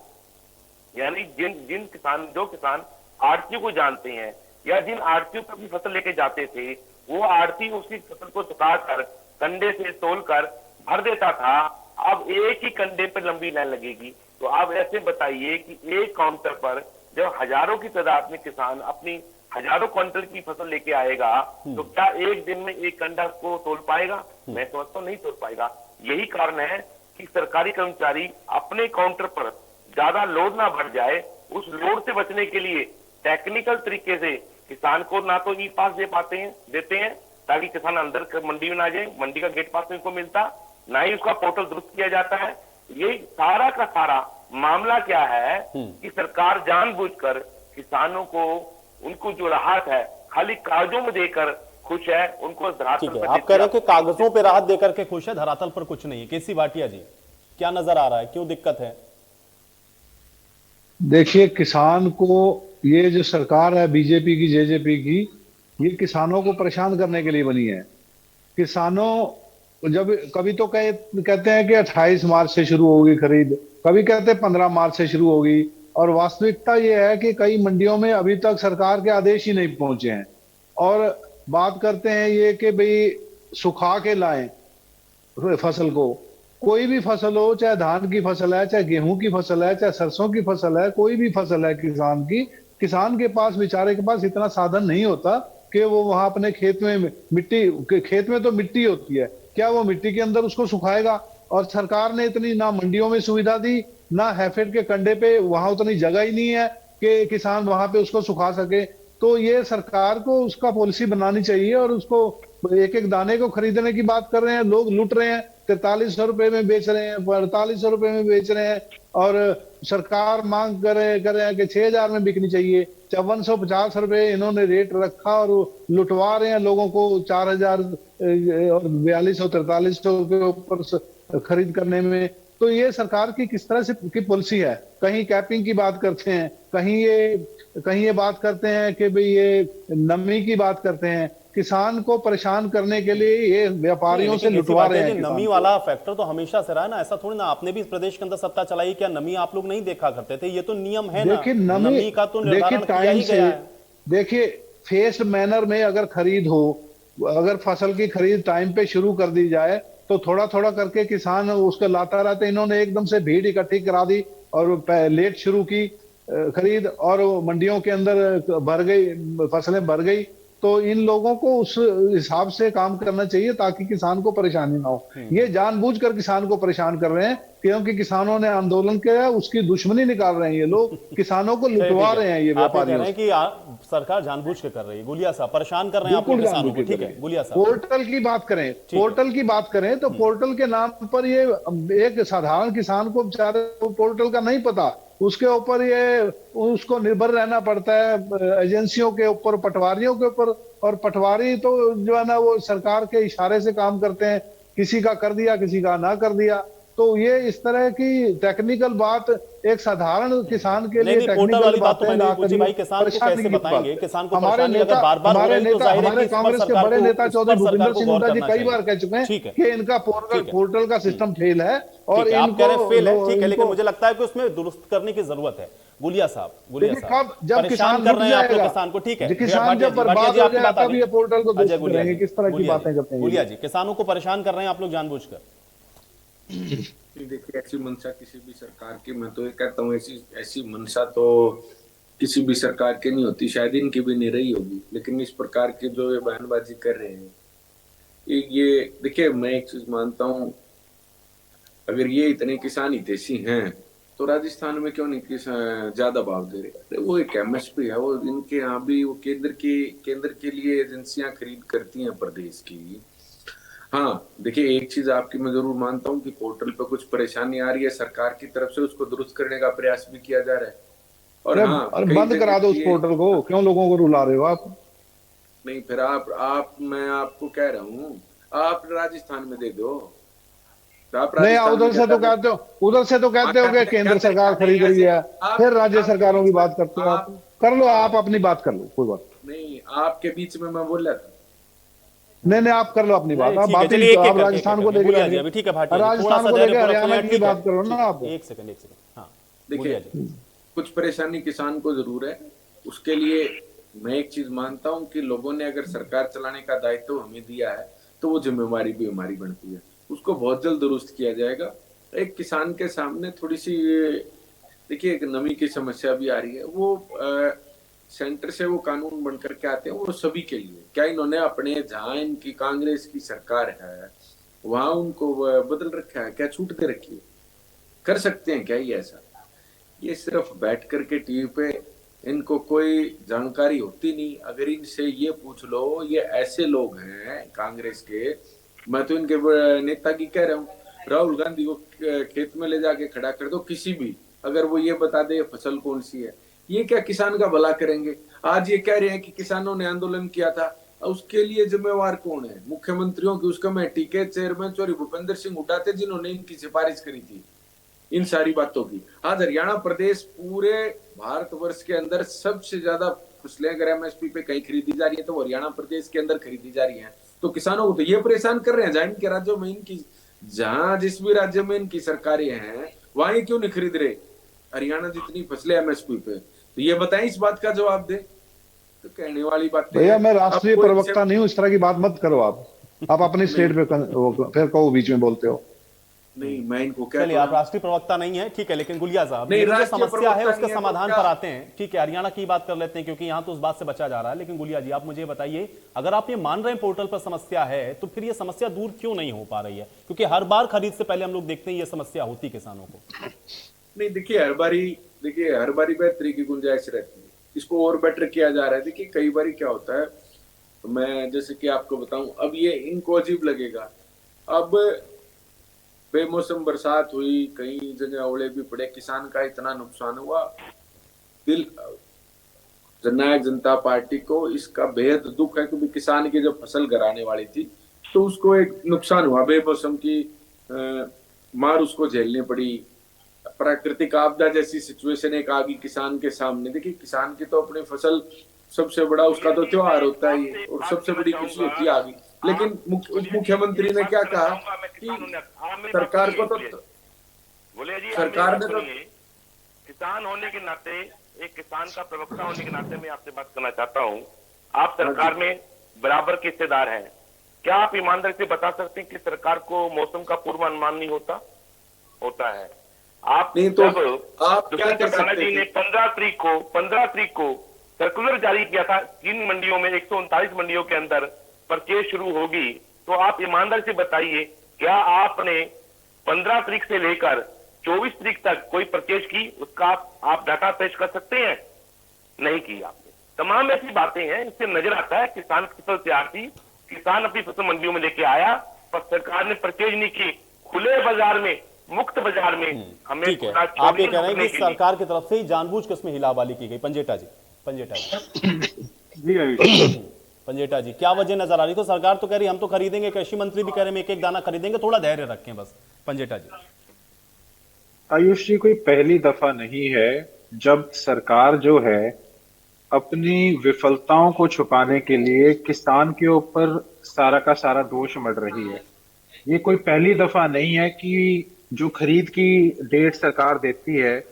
यानी जो किसान आड़ती को जानते हैं या जिन आड़तियों पर भी फसल लेके जाते थे, वो आड़ती उसी फसल को सुखाकर कंडे से तोलकर भर देता था। अब एक ही कंडे पर लंबी लाइन लगेगी। तो आप ऐसे बताइए कि एक काउंटर पर जब हजारों की तादाद में किसान अपनी हजारों क्विंटल की फसल लेके आएगा तो क्या एक दिन में एक कंडा को तोल पाएगा? मैं समझता हूं नहीं तोल पाएगा। यही कारण है कि सरकारी कर्मचारी अपने काउंटर पर ज्यादा लोड ना बढ़ जाए, उस लोड से बचने के लिए टेक्निकल तरीके से किसान को ना तो ई पास देते हैं ताकि किसान अंदर मंडी में ना जाए, मंडी का गेट पास उनको मिलता, ना ही उसका पोर्टल दुरुस्त किया जाता है। ये सारा का सारा मामला क्या है कि सरकार जानबूझकर किसानों को उनको जो राहत है खाली कागजों में देकर खुश है, उनको धरातल पर आप कह रहे हैं कि कागजों पे राहत देकर के खुश है, धरातल पर कुछ नहीं है। केसी भाटिया जी, क्या नजर आ रहा है, क्यों दिक्कत है? देखिए, किसान को ये जो सरकार है बीजेपी की, जेजेपी की, ये किसानों को परेशान करने के लिए बनी है। किसानों जब कभी तो कहते हैं कि 28 मार्च से शुरू होगी खरीद, कभी कहते हैं 15 मार्च से शुरू होगी, और वास्तविकता ये है कि कई मंडियों में अभी तक सरकार के आदेश ही नहीं पहुंचे हैं। और बात करते हैं ये कि भाई सुखा के लाएं फसल को। कोई भी फसल हो, चाहे धान की फसल है, चाहे गेहूं की फसल है, चाहे सरसों की फसल है, कोई भी फसल है किसान की, किसान के पास, बेचारे के पास इतना साधन नहीं होता कि वो वहां अपने खेत में खेत में तो मिट्टी होती है, क्या वो मिट्टी के अंदर उसको सुखाएगा? और सरकार ने इतनी ना मंडियों में सुविधा दी, ना हैफेड के कंडे पे वहां उतनी जगह ही नहीं है कि किसान वहां पे उसको सुखा सके। तो ये सरकार को उसका पॉलिसी बनानी चाहिए, और उसको एक एक दाने को खरीदने की बात कर रहे हैं, लोग लूट रहे हैं, 4300 रुपए में बेच रहे हैं, 4800 रुपए में बेच रहे हैं, और सरकार मांग कर रहे हैं कि 6000 में बिकनी चाहिए। 5450 रुपए इन्होंने रेट रखा और लुटवा रहे हैं लोगों को 4000 और 4200 4300 के ऊपर खरीद करने में। तो ये सरकार की किस तरह से की पॉलिसी है? कहीं कैपिंग की बात करते हैं, कहीं ये बात करते हैं कि भाई ये नमी की बात करते हैं। किसान को परेशान करने के लिए ये व्यापारियों से लुटवा रहे हैं। नमी वाला फैक्टर तो हमेशा से रहा है ना, ऐसा थोड़ी ना आपने भी इस प्रदेश के अंदर सत्ता चलाई, क्या नमी आप लोग नहीं देखा करते थे? ये तो नियम है ना, देखिए नमी का तो निर्धारण किया ही गया है। देखिए फेस्ड मैनर में अगर खरीद हो, अगर फसल की खरीद टाइम पे शुरू कर दी जाए तो थोड़ा थोड़ा करके किसान उसको लाता रहता है। इन्होंने एकदम से भीड़ इकट्ठी करा दी और लेट शुरू की खरीद, और मंडियों के अंदर भर गई, फसलें भर गई। तो इन लोगों को उस हिसाब से काम करना चाहिए ताकि किसान को परेशानी ना हो। ये जानबूझकर किसान को परेशान कर रहे हैं क्योंकि किसानों ने आंदोलन किया, उसकी दुश्मनी निकाल रहे हैं ये लोग, किसानों को लुटवा रहे हैं ये व्यापारी। कह रहे हैं कि सरकार जानबूझ के कर रही है। गुलिया साहब परेशान कर रहे हैं आपको किसानों को, ठीक है गुलिया साहब। पोर्टल की बात करें, पोर्टल की बात करें तो पोर्टल के नाम पर ये एक साधारण किसान को बेचारे पोर्टल का नहीं पता, उसके ऊपर ये उसको निर्भर रहना पड़ता है एजेंसियों के ऊपर, पटवारियों के ऊपर। और पटवारी तो जो है ना वो सरकार के इशारे से काम करते हैं, किसी का कर दिया किसी का ना कर दिया। तो ये इस तरह की टेक्निकल बात एक साधारण किसान के लिए पोर्टल वाली बात तो मैंने पूछी भाई, किसान को कैसे बताएंगे? किसान को परेशानी अगर बार-बार हो रही है तो जाहिर है कि कांग्रेस के बड़े नेता चौधरी भूपिंदर सिंह हुड्डा जी कई बार कह चुके हैं कि इनका पोर्टल का सिस्टम फेल है। और आप कह रहे हैं फेल है, ठीक है, लेकिन मुझे लगता है कि उसमें दुरुस्त करने की जरूरत है। गुलिया साहब जब किसान कर रहे हैं आप किसान को, ठीक है, किसान जब बर्बाद हो जाए तब ये पोर्टल को दुरुस्त करेंगे। किस तरह की बातें करते हैं गुलिया जी? किसानों को परेशान कर रहे हैं आप लोग जानबूझकर। देखिए ऐसी मंशा किसी भी सरकार की, मैं तो ये कहता हूँ ऐसी मंशा तो किसी भी सरकार की नहीं होती, शायद इनकी भी नहीं रही होगी। लेकिन इस प्रकार की जो ये बयानबाजी कर रहे हैं, ये देखिए मैं एक चीज मानता हूँ, अगर ये इतने किसान हितैषी हैं तो राजस्थान में क्यों नहीं ज्यादा भाव दे रहे? वो एक एमएसपी है, वो इनके यहाँ भी वो केंद्र के लिए एजेंसियां खरीद करती हैं प्रदेश की। हाँ देखिए एक चीज आपकी मैं जरूर मानता हूँ कि पोर्टल पे कुछ परेशानी आ रही है सरकार की तरफ से, उसको दुरुस्त करने का प्रयास भी किया जा रहा है। और हाँ बंद करा दो उस पोर्टल को, क्यों लोगों को रुला रहे हो आप? नहीं फिर आप मैं आपको कह रहा हूँ आप राजस्थान में दे दो। नहीं उधर से तो कहते हो कि केंद्र सरकार खरीद रही है, फिर राज्य सरकारों की बात करते हो। आप कर लो, आप अपनी बात कर लो, कोई बात नहीं। आपके बीच में मैं बोल रहा था। नहीं आप कर लो अपनी बात। आप राजस्थान को लेकर राजस्थान को लेकर हरियाणा की बात करो ना आप। एक सेकंड हाँ देखिए कुछ परेशानी किसान को जरूर है, उसके लिए मैं एक चीज मानता हूँ कि लोगों ने अगर सरकार चलाने का दायित्व हमें दिया है तो वो जिम्मेवारी भी हमारी बनती है, उसको बहुत जल्द दुरुस्त किया जाएगा। एक किसान के सामने थोड़ी सी देखिए एक नमी की समस्या भी आ रही है, वो सेंटर से वो कानून बनकर के आते हैं, वो सभी के लिए। क्या इन्होंने अपने जहां इनकी कांग्रेस की सरकार है वहां उनको बदल रखा है? क्या छूट दे रखी है? कर सकते हैं क्या ये ऐसा? ये सिर्फ बैठ करके टीवी पे इनको कोई जानकारी होती नहीं। अगर इनसे ये पूछ लो, ये ऐसे लोग हैं कांग्रेस के, मैं तो इनके नेता की कह रहा हूँ, राहुल गांधी को खेत में ले जाके खड़ा कर दो किसी भी, अगर वो ये बता दे फसल कौन सी है, ये क्या किसान का भला करेंगे? आज ये कह रहे हैं कि किसानों ने आंदोलन किया था, उसके लिए जिम्मेवार कौन है? मुख्यमंत्रियों की उस कमेटी के चेयरमैन चौधरी भूपिंदर सिंह हुड्डा थे जिन्होंने इनकी सिफारिश करी थी इन सारी बातों की। आज हरियाणा प्रदेश पूरे भारतवर्ष के अंदर सबसे ज्यादा फसलें अगर एमएसपी पे कहीं खरीदी जा रही है तो वो हरियाणा प्रदेश के अंदर खरीदी जा रही है। तो किसानों को तो ये परेशान कर रहे हैं, जहाँ इनके राज्यों में इनकी, जहां जिस भी राज्य में इनकी सरकारें हैं वहीं क्यों नहीं खरीद रहे हरियाणा जितनी फसलें एमएसपी पे, तो ये बताएं, इस बात का जवाब दे। तो कहने वाली बात भैया मैं राष्ट्रीय प्रवक्ता नहीं हूँ, इस तरह की बात मत करो आप अपनी स्टेट पे फिर कहो बीच में बोलते हो। नहीं मैं इनको क्या, चलिए आप राष्ट्रीय प्रवक्ता नहीं है, ठीक है, लेकिन गुलिया साहब नहीं, जो राष्ट्रीय समस्या है प्रवक्ता उसके नहीं है, समाधान तो पर क्या? आते हैं। ठीक है, हरियाणा की बात कर लेते हैं क्योंकि यहाँ तो उस बात से बचा जा रहा है। लेकिन गुलिया जी आप मुझे बताइए, अगर आप ये मान रहे हैं पोर्टल पर समस्या है, तो फिर ये समस्या दूर क्यों नहीं हो पा रही है? क्योंकि हर बार खरीद से पहले हम लोग देखते हैं ये समस्या होती किसानों को। नहीं देखिए हर बारी बेहतरी की गुंजाइश रहती है, इसको और बेटर किया जा रहा है। देखिए कई बारी क्या होता है, तो मैं जैसे कि आपको बताऊं, अब ये इनको अजीब लगेगा, अब बेमौसम बरसात हुई, कई जगह ओले भी पड़े, किसान का इतना नुकसान हुआ, जननायक जनता पार्टी को इसका बेहद दुख है, क्योंकि किसान की जब फसल गिराने वाली थी तो उसको एक नुकसान हुआ, बेमौसम की मार उसको झेलनी पड़ी, प्राकृतिक आपदा जैसी सिचुएशन एक आ गई किसान के सामने। देखिए किसान की तो अपनी फसल सबसे बड़ा उसका तो त्योहार होता है और सबसे बड़ी खुशी होती है आगे, लेकिन मुख्यमंत्री ने क्या कहा कि सरकार को तो सरकार ने तो किसान होने के नाते, एक किसान का प्रवक्ता होने के नाते मैं आपसे बात करना चाहता हूं, आप सरकार में बराबर के हिस्सेदार हैं, क्या आप ईमानदारी से बता सकते हैं कि सरकार को मौसम का पूर्वानुमान नहीं होता है? आप नहीं तो आप क्या कर सकते जी ने 15 तारीख को सर्कुलर जारी किया था, 3 मंडियों में 139 मंडियों के अंदर परचेज शुरू होगी, तो आप ईमानदारी से बताइए क्या आपने 15 तारीख से लेकर 24 तारीख तक कोई परचेज की, उसका आप डाटा पेश कर सकते हैं? नहीं की आपने। तमाम ऐसी बातें हैं, इससे नजर आता है किसान की फसल तैयार थी, किसान अपनी फसल मंडियों में लेके आया, पर सरकार ने परचेज नहीं की, खुले बाजार में, मुक्त बाजार में हमें। ठीक है, आप ये कह रहे हैं कि सरकार की तरफ से ही जानबूझ के उसमें हिलावाली की गई। पंजेटा जी पंजेटा जी क्या वजह नजर आ रही? तो सरकार तो कह रही हम तो खरीदेंगे, कृषि मंत्री भी कह रहे हैं एक एक दाना खरीदेंगे, थोड़ा धैर्य रखें बस। पंजेटा जी। आयुष जी कोई पहली दफा नहीं है जब सरकार जो है अपनी विफलताओं को छुपाने के लिए किसान के ऊपर सारा का सारा दोष मढ़ रही है। ये कोई पहली दफा नहीं है कि जो खरीद की डेट सरकार देती है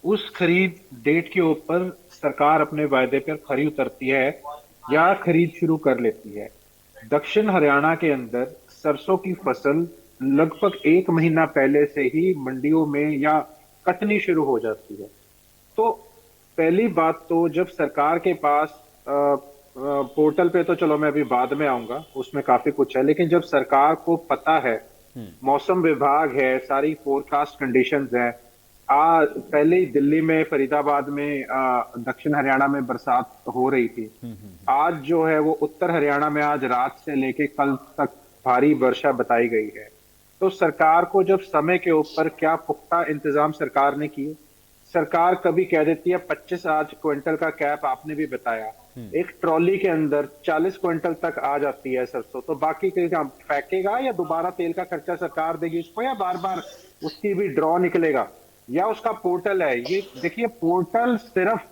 उस खरीद डेट के ऊपर सरकार अपने वायदे पर खरी उतरती है या खरीद शुरू कर लेती है। दक्षिण हरियाणा के अंदर सरसों की फसल लगभग 1 महीना पहले से ही मंडियों में या कटनी शुरू हो जाती है। तो पहली बात तो जब सरकार के पास पोर्टल पे, तो चलो मैं अभी बाद में आऊंगा, उसमें काफी कुछ है, लेकिन जब सरकार को पता है, मौसम विभाग है, सारी फोरकास्ट कंडीशंस हैं, पहले ही दिल्ली में, फरीदाबाद में, दक्षिण हरियाणा में बरसात हो रही थी, आज जो है वो उत्तर हरियाणा में आज रात से लेके कल तक भारी वर्षा बताई गई है। तो सरकार को जब समय के ऊपर क्या पुख्ता इंतजाम सरकार ने किए, सरकार कभी कह देती है 25 आज क्विंटल का कैप, आपने भी बताया, एक ट्रॉली के अंदर 40 क्विंटल तक आ जाती है सरसों, तो बाकी फेंकेगा या दोबारा तेल का खर्चा सरकार देगी उसको, या बार बार उसकी भी ड्रॉ निकलेगा, या उसका पोर्टल है। ये देखिए पोर्टल सिर्फ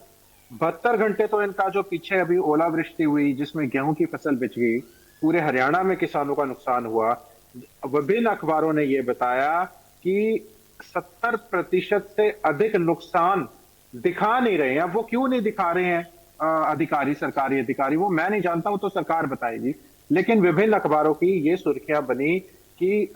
72 घंटे तो इनका जो पीछे अभी ओलावृष्टि हुई जिसमें गेहूं की फसल बिछ गई, पूरे हरियाणा में किसानों का नुकसान हुआ, विभिन्न अखबारों ने यह बताया कि 70% से अधिक नुकसान दिखा नहीं रहे हैं। वो क्यों नहीं दिखा रहे हैं अधिकारी, सरकारी अधिकारी, वो मैं नहीं जानता, वो तो सरकार बताएगी, लेकिन विभिन्न अखबारों की ये सुर्खियां बनी कि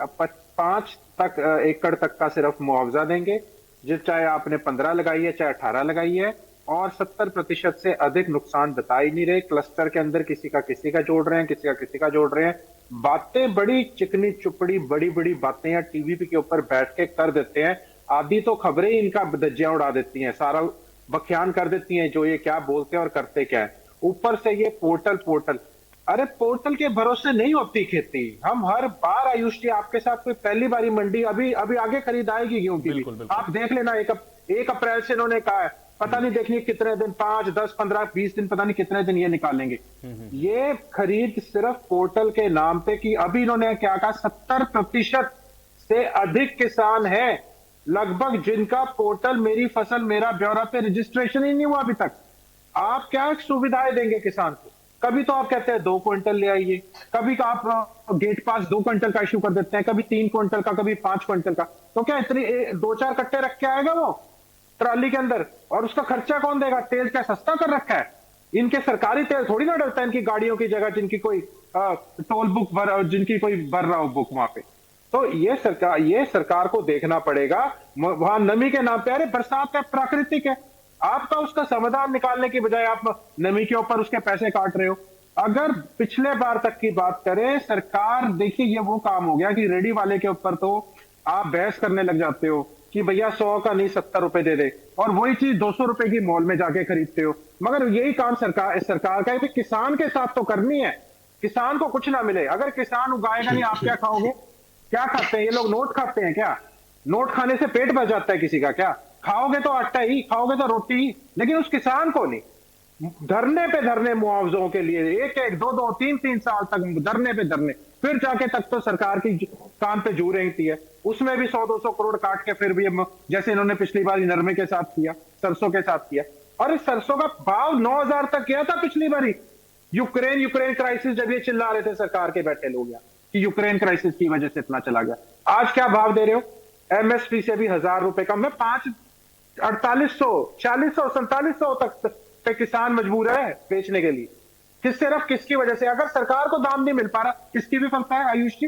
5 एकड़ तक का सिर्फ मुआवजा देंगे, चाहे आपने 15 लगाई है चाहे 18 लगाई है, और 70% से अधिक नुकसान बता ही नहीं रहे। क्लस्टर के अंदर किसी का जोड़ रहे हैं, किसी का जोड़ रहे हैं। बातें बड़ी चिकनी चुपड़ी बड़ी बड़ी बातें हैं, टीवी के ऊपर बैठ के कर देते हैं। आधी तो खबरें ही इनका धज्जियां उड़ा देती हैं, सारा बख्यान कर देती हैं जो ये क्या बोलते हैं और करते क्या है। ऊपर से ये पोर्टल, अरे पोर्टल के भरोसे नहीं होती खेती। हम हर बार आयुष जी आपके साथ कोई पहली बारी मंडी अभी आगे खरीद आएगी गेहूं की, आप देख लेना, 1 अप्रैल से इन्होंने कहा है, पता नहीं देखिए कितने दिन, 5, 10, 15, 20 दिन, पता नहीं कितने दिन ये निकालेंगे। ये खरीद सिर्फ पोर्टल के नाम पे की। अभी इन्होंने क्या कहा, 70% से अधिक किसान है लगभग जिनका पोर्टल मेरी फसल मेरा ब्यौरा पे रजिस्ट्रेशन ही नहीं हुआ अभी तक। आप क्या सुविधाएं देंगे किसान को? कभी तो आप कहते हैं 2 क्विंटल ले आइए, कभी का आप गेट पास 2 क्विंटल का इशू कर देते हैं, कभी 3 क्विंटल का, कभी 5 क्विंटल का। तो क्या इतनी 2-4 कट्टे रख के आएगा वो ट्रॉली के अंदर? और उसका खर्चा कौन देगा? तेल क्या सस्ता कर रखा है? इनके सरकारी तेल थोड़ी ना डलता है इनकी गाड़ियों की जगह, जिनकी कोई टोल बुक जिनकी कोई भर रहा हो बुक वहां पे। तो ये सरकार को देखना पड़ेगा। वहां नमी के नाम पे, अरे बरसात है, प्राकृतिक है, आपका उसका समाधान निकालने की बजाय आप नमी के ऊपर उसके पैसे काट रहे हो। अगर पिछले बार तक की बात करें, सरकार देखिए ये वो काम हो गया कि रेडी वाले के ऊपर तो आप बहस करने लग जाते हो कि भैया 100 का नहीं 70 रुपए दे दे, और वही चीज 200 रुपए की मॉल में जाके खरीदते हो। मगर यही काम सरकार का है कि किसान के साथ तो करनी है, किसान को कुछ ना मिले। अगर किसान उगाएगा नहीं, आप क्या खाओगे? क्या खाते हैं ये लोग? नोट खाते हैं क्या? नोट खाने से पेट भर जाता है किसी का क्या? खाओगे तो आटा ही, खाओगे तो रोटी ही, लेकिन उस किसान को नहीं। धरने पे धरने मुआवजों के लिए 1-1, 2-2, 3-3 साल तक धरने पे धरने, फिर जाके तक तो सरकार की काम पे जू रेंगती है। उसमें भी 100-200 करोड़ काट के फिर भी जैसे इन्होंने पिछली बार नरमे के साथ किया, सरसों के साथ किया। और इस सरसों का भाव 9,000 तक गया था पिछली बारी। यूक्रेन क्राइसिस जब ये चिल्ला रहे थे सरकार के बैठे लोग यहाँ कि यूक्रेन क्राइसिस की वजह से इतना चला गया। आज क्या भाव दे रहे हो? एमएसपी से भी 1,000 रुपए कम है, 4800, 4600, 4700 तक पे किसान मजबूर है बेचने के लिए। सिर्फ किसकी वजह से? अगर सरकार को दाम नहीं मिल पा रहा, किसकी विफलता है आयुष जी?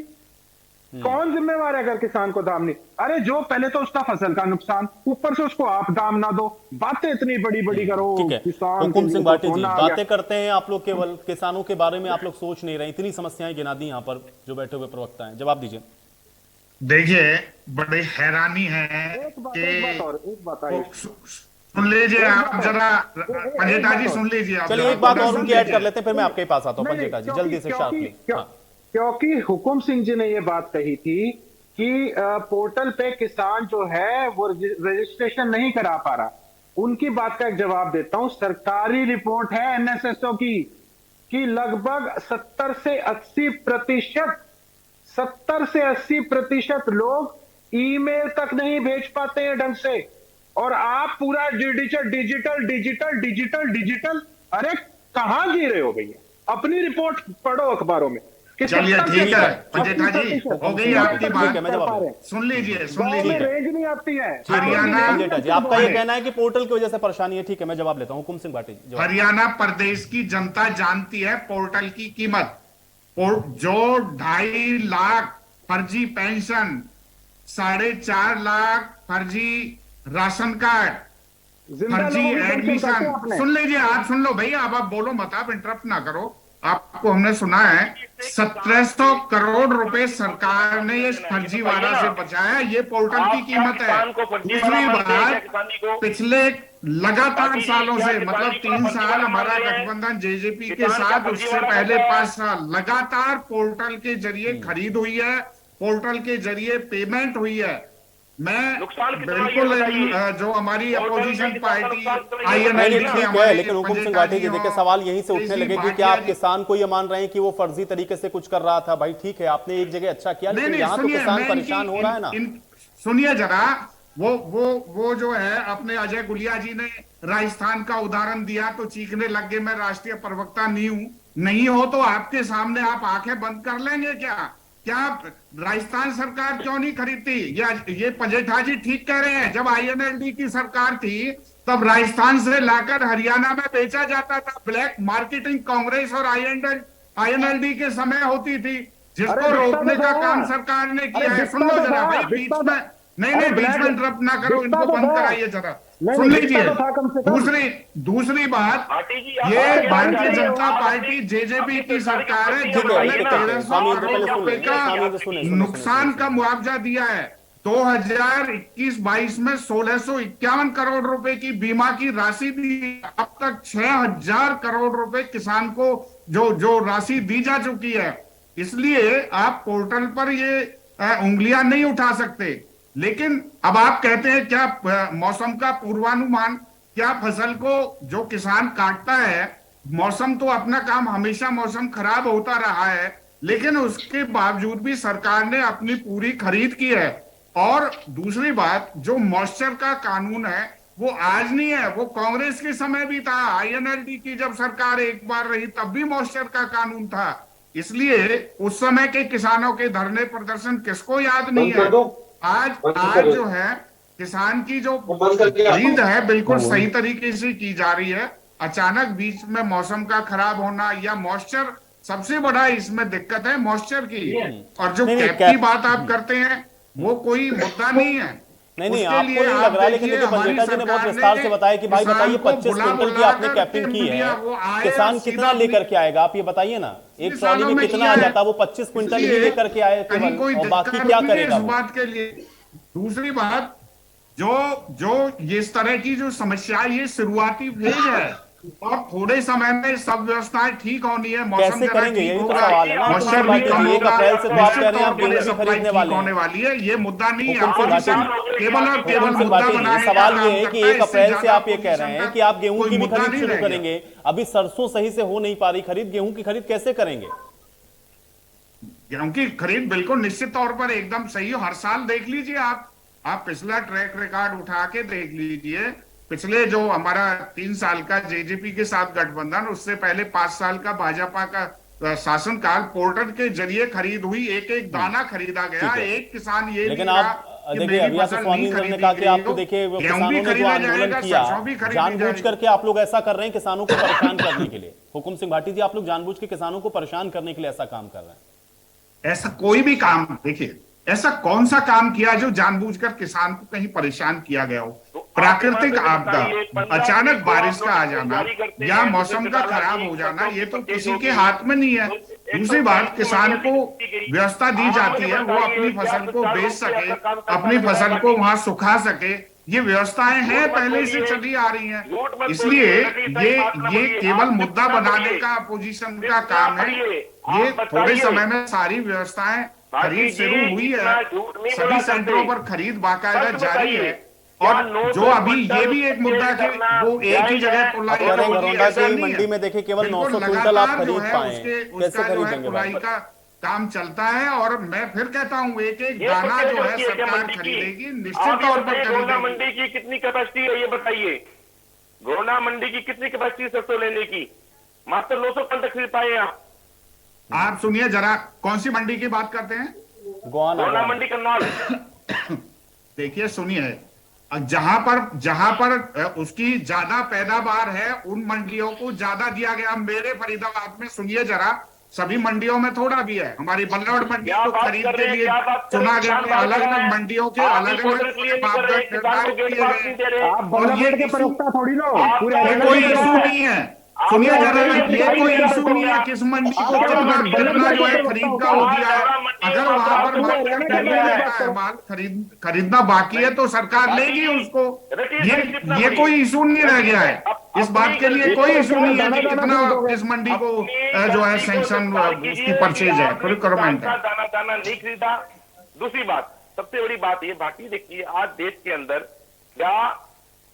कौन जिम्मेवार है अगर किसान को दाम नहीं? अरे जो पहले तो उसका फसल का नुकसान, ऊपर से उसको आप दाम ना दो, बातें इतनी बड़ी बड़ी करो। किसान हुकुम सिंह भाटी जी, बातें करते हैं आप लोग, केवल किसानों के बारे में आप लोग सोच नहीं रहे। इतनी समस्याएं गिना दी यहाँ पर जो बैठे हुए प्रवक्ता हैं, जवाब दीजिए। देखिए, बड़ी हैरानी है कि सुन लीजिए आप जरा, पंजेटा जी सुन लीजिए आप। चलिए एक बात और उनकी ऐड कर लेते हैं, फिर मैं आपके पास आता हूं पंजेटा जी, जल्दी से शार्पली। क्योंकि हुकुम सिंह जी ने ये बात कही थी कि पोर्टल पे किसान जो है वो रजिस्ट्रेशन नहीं करा पा रहा। उनकी बात का एक जवाब देता हूं। सरकारी रिपोर्ट है एनएसएसओ की कि लगभग 70 से 80% लोग ईमेल तक नहीं भेज पाते हैं ढंग से। और आप पूरा डिजिटल, अरे कहां जी रहे हो भैया? अपनी रिपोर्ट पढ़ो अखबारों में। चलिए ठीक है पंजेठा जी, हो गई आपकी बात। सुन लीजिए रेंज नहीं आती है हरियाणा। पंजेठा जी, आपका ये कहना है कि पोर्टल की वजह से परेशानी है, ठीक है मैं जवाब लेता हूं। हुकुम सिंह भाटी जी, हरियाणा प्रदेश की जनता जानती है पोर्टल की कीमत। जो 2.5 लाख फर्जी पेंशन, 4.5 लाख फर्जी राशन कार्ड, फर्जी एडमिशन, सुन लीजिए आप, सुन लो भैया, अब आप बोलो मत, आप इंटरप्ट ना करो। आपको हमने सुना है 1700 करोड़ रुपए सरकार ने इस फर्जीवाड़ा से बचाया। ये पोर्टल की कीमत है। दूसरी बात, पिछले लगातार सालों से, मतलब 3 साल हमारा गठबंधन जेजेपी के साथ, उससे पहले 5 साल लगातार पोर्टल के जरिए खरीद हुई है, पोर्टल के जरिए पेमेंट हुई है। मैं बिल्कुल जो हमारी अपोजिशन पार्टी आईएनएलडी है, लेकिन हुकुम सिंह भाटी जी देखिए सवाल यहीं से उठने लगे कि क्या आप किसान को ये मान रहे हैं कि वो फर्जी तरीके से कुछ कर रहा था? भाई ठीक है, आपने एक जगह अच्छा किया, लेकिन यहाँ तो किसान परेशान हो रहा है ना। सुनिए जरा, वो जो है, अपने अजय गुलिया जी ने राजस्थान का उदाहरण दिया तो चीखने लग गए मैं राष्ट्रीय प्रवक्ता नहीं हो तो आपके सामने आप आंखें बंद कर लेंगे क्या राजस्थान सरकार क्यों नहीं खरीदती? ये पंजेठा जी ठीक कह रहे हैं। जब आईएनएलडी की सरकार थी तब राजस्थान से लाकर हरियाणा में बेचा जाता था। ब्लैक मार्केटिंग कांग्रेस और आईएनएलडी के समय होती थी, जिसको रोकने का काम सरकार ने किया है। सुन लो जरा भाई, बीच में नहीं बीच में इंटरप्ट ना करो, इनको बंद कराइए जरा, सुन लीजिए। दूसरी बात, ये भारतीय जनता पार्टी जेजेपी की सरकार है जिन्होंने 1300 करोड़ रुपए का नुकसान का मुआवजा दिया है। 2021-22 में 1651 करोड़ रुपए की बीमा की राशि दी। अब तक 6000 करोड़ रुपए किसान को जो राशि दी जा चुकी है। इसलिए आप पोर्टल पर ये उंगलियां नहीं उठा सकते। लेकिन अब आप कहते हैं क्या मौसम का पूर्वानुमान, क्या फसल को जो किसान काटता है, मौसम तो अपना काम, हमेशा मौसम खराब होता रहा है, लेकिन उसके बावजूद भी सरकार ने अपनी पूरी खरीद की है। और दूसरी बात, जो मॉइस्चर का कानून है, वो आज नहीं है, वो कांग्रेस के समय भी था। INLD की जब सरकार एक बार रही तब भी मॉइस्चर का कानून था। इसलिए उस समय के किसानों के धरने प्रदर्शन किसको याद नहीं है। आज जो है किसान की जो खरीद है बिल्कुल सही तरीके से की जा रही है। अचानक बीच में मौसम का खराब होना या मॉइस्चर, सबसे बड़ा इसमें दिक्कत है मॉइस्चर की। और जो कैप की बात आप करते हैं वो कोई मुद्दा नहीं है। नहीं, आपको नहीं लग रहा, लेकिन देखिए पंजेटा जी ने बहुत विस्तार से बताया कि भाई बताइए 25 क्विंटल की आपने कैपिंग की है, किसान कितना लेकर के आएगा आप ये बताइए ना। एक ट्रॉली में कितना आ जाता है, वो 25 क्विंटल ही लेकर के आए केवल, और बाकी क्या करेगा वो। बात के लिए दूसरी बात, जो इस तरह की जो समस्या, ये शुरुआती फेज है और थोड़े समय में सब व्यवस्थाएं ठीक होनी है। मौसम कैसे करेंगे यही तो सवाल है ना। 1 अप्रैल से तो आप कह रहे हैं आप गेहूं भी खरीदने वाले होने वाली है, ये मुद्दा नहीं है। केवल और केवल मुद्दा बनाने का सवाल ये है कि 1 अप्रैल से आप ये कह रहे हैं कि आप गेहूं की भी खरीद शुरू करेंगे। अभी सरसों सही से हो नहीं पा रही खरीद, गेहूं की खरीद कैसे करेंगे? गेहूं की खरीद बिल्कुल निश्चित तौर पर एकदम सही हो। हर साल देख लीजिए आप पिछला ट्रैक रिकॉर्ड उठा के देख लीजिए। पिछले जो हमारा 3 साल का JJP के साथ गठबंधन, उससे पहले 5 साल का भाजपा का शासनकाल, पोर्टल के जरिए खरीद हुई, एक एक दाना खरीदा गया। एक किसान ये, लेकिन आप देखिए अभी स्वामी ने कहा कि आपको देखिए किसानों ने जो आंदोलन किया, जानबूझ करके आप लोग ऐसा कर रहे हैं किसानों को परेशान करने के लिए। हुकुम सिंह भाटी जी, आप लोग जानबूझ के किसानों को परेशान करने के लिए ऐसा काम कर रहे हैं। ऐसा कोई भी काम, देखिए ऐसा कौन सा काम किया जो जानबूझकर किसान को कहीं परेशान किया गया हो। प्राकृतिक आपदा, अचानक बारिश का आ जाना या मौसम का खराब हो जाना, ये तो किसी के हाथ में नहीं है। दूसरी बात, किसान को व्यवस्था दी जाती है वो अपनी फसल को बेच सके, अपनी फसल को वहां सुखा सके, ये व्यवस्थाएं हैं, पहले से चली आ रही हैं। इसलिए ये केवल मुद्दा बनाने का अपोजिशन का काम है। ये थोड़े समय में सारी व्यवस्थाएं, खरीद शुरू हुई है, सभी सेंटरों पर खरीद बाकायदा जारी है। और जो अभी ये भी एक मुद्दा है कि वो एक ही जगह तुलाई मंडी में देखिए केवल 900 क्विंटल आप खरीद पाए, कैसे खरीदेंगे भाई? का काम चलता है। और मैं फिर कहता हूँ एक एक दाना जो है सरकार खरीदेगी, निश्चित तौर पर गोंडा मंडी की कितनी कैपेसिटी है ये बताइए। गोंडा मंडी की कितनी कैपेसिटी सरसों लेने की? मात्र 900 क्विंटल खरीद पाए आप सुनिए जरा, कौन सी मंडी की बात करते हैं? गोंडा मंडी करनाल। देखिए सुनिए, जहां पर उसकी ज्यादा पैदावार है उन मंडियों को ज्यादा दिया गया। मेरे फरीदाबाद में सुनिए जरा, सभी मंडियों में थोड़ा भी है। हमारी बल्लौर मंडी को खरीद के लिए चुना गया, अलग अलग मंडियों के अलग अलग मापदंड निर्धारित किए गए। और ये कोई इशू नहीं है। सुनिए जरा, ये कोई इशू नहीं है किस मंडी को कितना जो है खरीद का हो गया है। अगर वहां पर माल खरीदना बाकी है तो सरकार लेगी उसको। ये कोई इशू नहीं रह गया है। इस बात के लिए कोई इशू नहीं है कि कितना किस मंडी को जो है सैंक्शन उसकी परचेज है, रिक्वायरमेंट है। दाना नहीं खरीदा। दूसरी बात, सबसे बड़ी बात ये, बाकी देखिए आज देश के अंदर क्या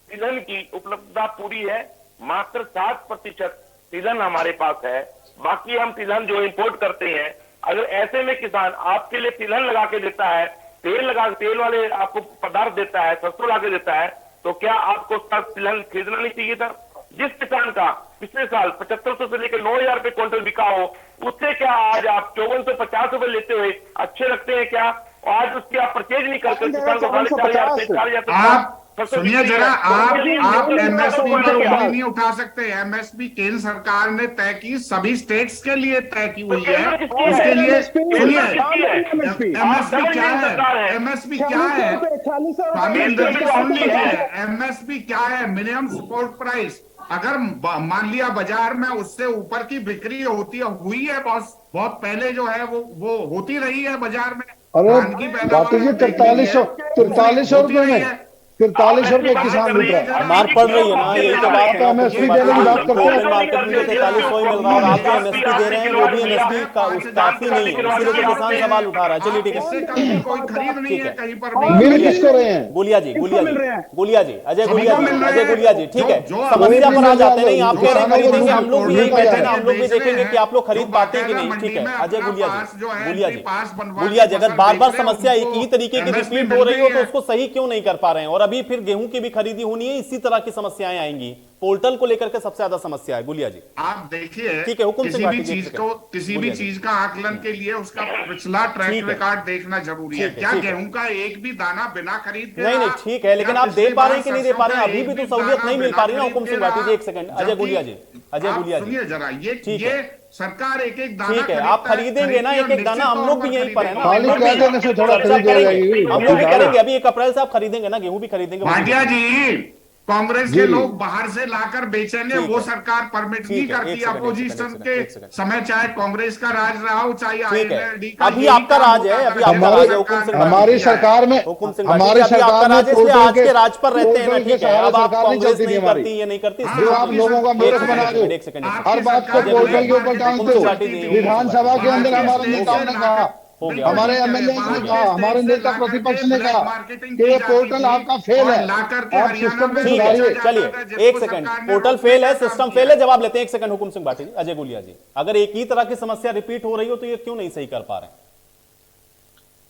तिलहन की उपलब्धता पूरी है? मात्र 7% तिलहन हमारे पास है। बाकी हम तिलहन जो इंपोर्ट करते हैं। अगर ऐसे में किसान आपके लिए तिलहन लगा के देता है, तेल वाले आपको पदार्थ देता है, सरसों ला के देता है, तो क्या आपको तिलहन खरीदना नहीं चाहिए था? जिस किसान का पिछले साल 7500 से लेकर 9000 रुपए क्विंटल बिका हो, उससे क्या आज आप 5450 रुपए लेते हुए अच्छे लगते हैं क्या? आज उसकी आप परचेज नहीं करते किसान को 4,500 सुनिए जरा, आप MSP पर उंगली नहीं उठा सकते। MSP केंद्र सरकार ने तय की, सभी स्टेट्स के लिए तय की हुई है। उसके लिए सुनिए, MSP क्या है? MSP क्या है? स्वामी इंद्र जी सुन लीजिए, MSP क्या है? Minimum support price. अगर मान लिया बाजार में उससे ऊपर की बिक्री हुई है, बहुत पहले जो है वो होती रही है बाजार में। अरे 4300 रुपए में 4300 रुपए किसान लूट रहा है। मार पड़ रही है ना, यही तो बात है। MSP देने की बात करते हैं, मार्केट में 4300 ही मिल रहा है और आप जो MSP दे रहे हैं वो भी MSP काफी नहीं है, इसीलिए तो किसान सवाल उठा रहा है। चलिए ठीक है, कोई खरीद नहीं है कहीं पर। मिल किसको रहे हैं? गुलिया जी, अजय गुलिया जी, ठीक है। समस्या पर आ जाते नहीं, आप कह रहे हैं खरीदेंगे, हम लोग भी यही कहते हैं ना, हम लोग भी देखेंगे कि आप लोग खरीद पाते हैं कि नहीं। ठीक है अजय गुलिया जी, अगर बार बार समस्या एक ही तरीके की रिपीट हो रही हो तो उसको सही क्यों नहीं कर पा रहे हैं? और तभी फिर गेहूं की भी खरीदी होनी है, इसी तरह की समस्याएं आएंगी। पोर्टल को लेकर के सबसे ज्यादा समस्या है। गुलिया जी आप देखिए, ठीक है, हुकुम किसी भी चीज को, किसी भी चीज का आकलन के लिए उसका पिछला ट्रैक रिकॉर्ड देखना जरूरी है। क्या गेहूं का एक भी दाना बिना खरीद के? नहीं, ठीक है, लेकिन आप दे पा रहे हैं कि नहीं दे पा रहे हैं? अभी भी तो सहूलियत नहीं मिल पा रही ना हुकुम सिंह भाटी जी। एक सेकंड, अजय गुलिया जी, सुनिए जरा, ये सरकार एक एक दाना, ठीक है, आप खरीदेंगे ना एक एक दाना, हम लोग भी यहीं पर है ना, खाली कह देने से थोड़ा खरीद जाएगी। हम लोग भी करेंगे। अभी 1 अप्रैल से आप खरीदेंगे ना, गेहूं भी खरीदेंगे। भाटिया जी, कांग्रेस के लोग बाहर से लाकर बेचेंगे, वो सरकार परमिट नहीं करती। अपोजिशन के समय चाहे कांग्रेस का राज रहा हो, चाहे आईएनएलडी का, अभी आपका राज है, अभी आपका राज है हुकुम सिंह। हमारी सरकार में, हमारी सरकार में आज के राज पर रहते हैं ना, ठीक है। अब आप सरकार नहीं कांग्रेस चलती नहीं हमारी, करती, ये नहीं करती, जो आप लोगों का मेरठ बना दो, हर बात को पोर्टल के ऊपर डालते हो। विधानसभा के अंदर हमारे नेताओं ने कहा, हमारे एमएलए ने कहा, हमारे नेता प्रतिपक्ष ने कहा कि ये पोर्टल आपका फेल है, आप सिस्टम को सुधारिए। चलिए एक सेकंड, पोर्टल फेल है, सिस्टम फेल है, जवाब लेते हैं। एक सेकंड हुकुम सिंह भाटी जी। अजय गुलिया जी, अगर एक ही तरह की समस्या रिपीट हो रही हो तो ये क्यों नहीं सही कर पा रहे हैं?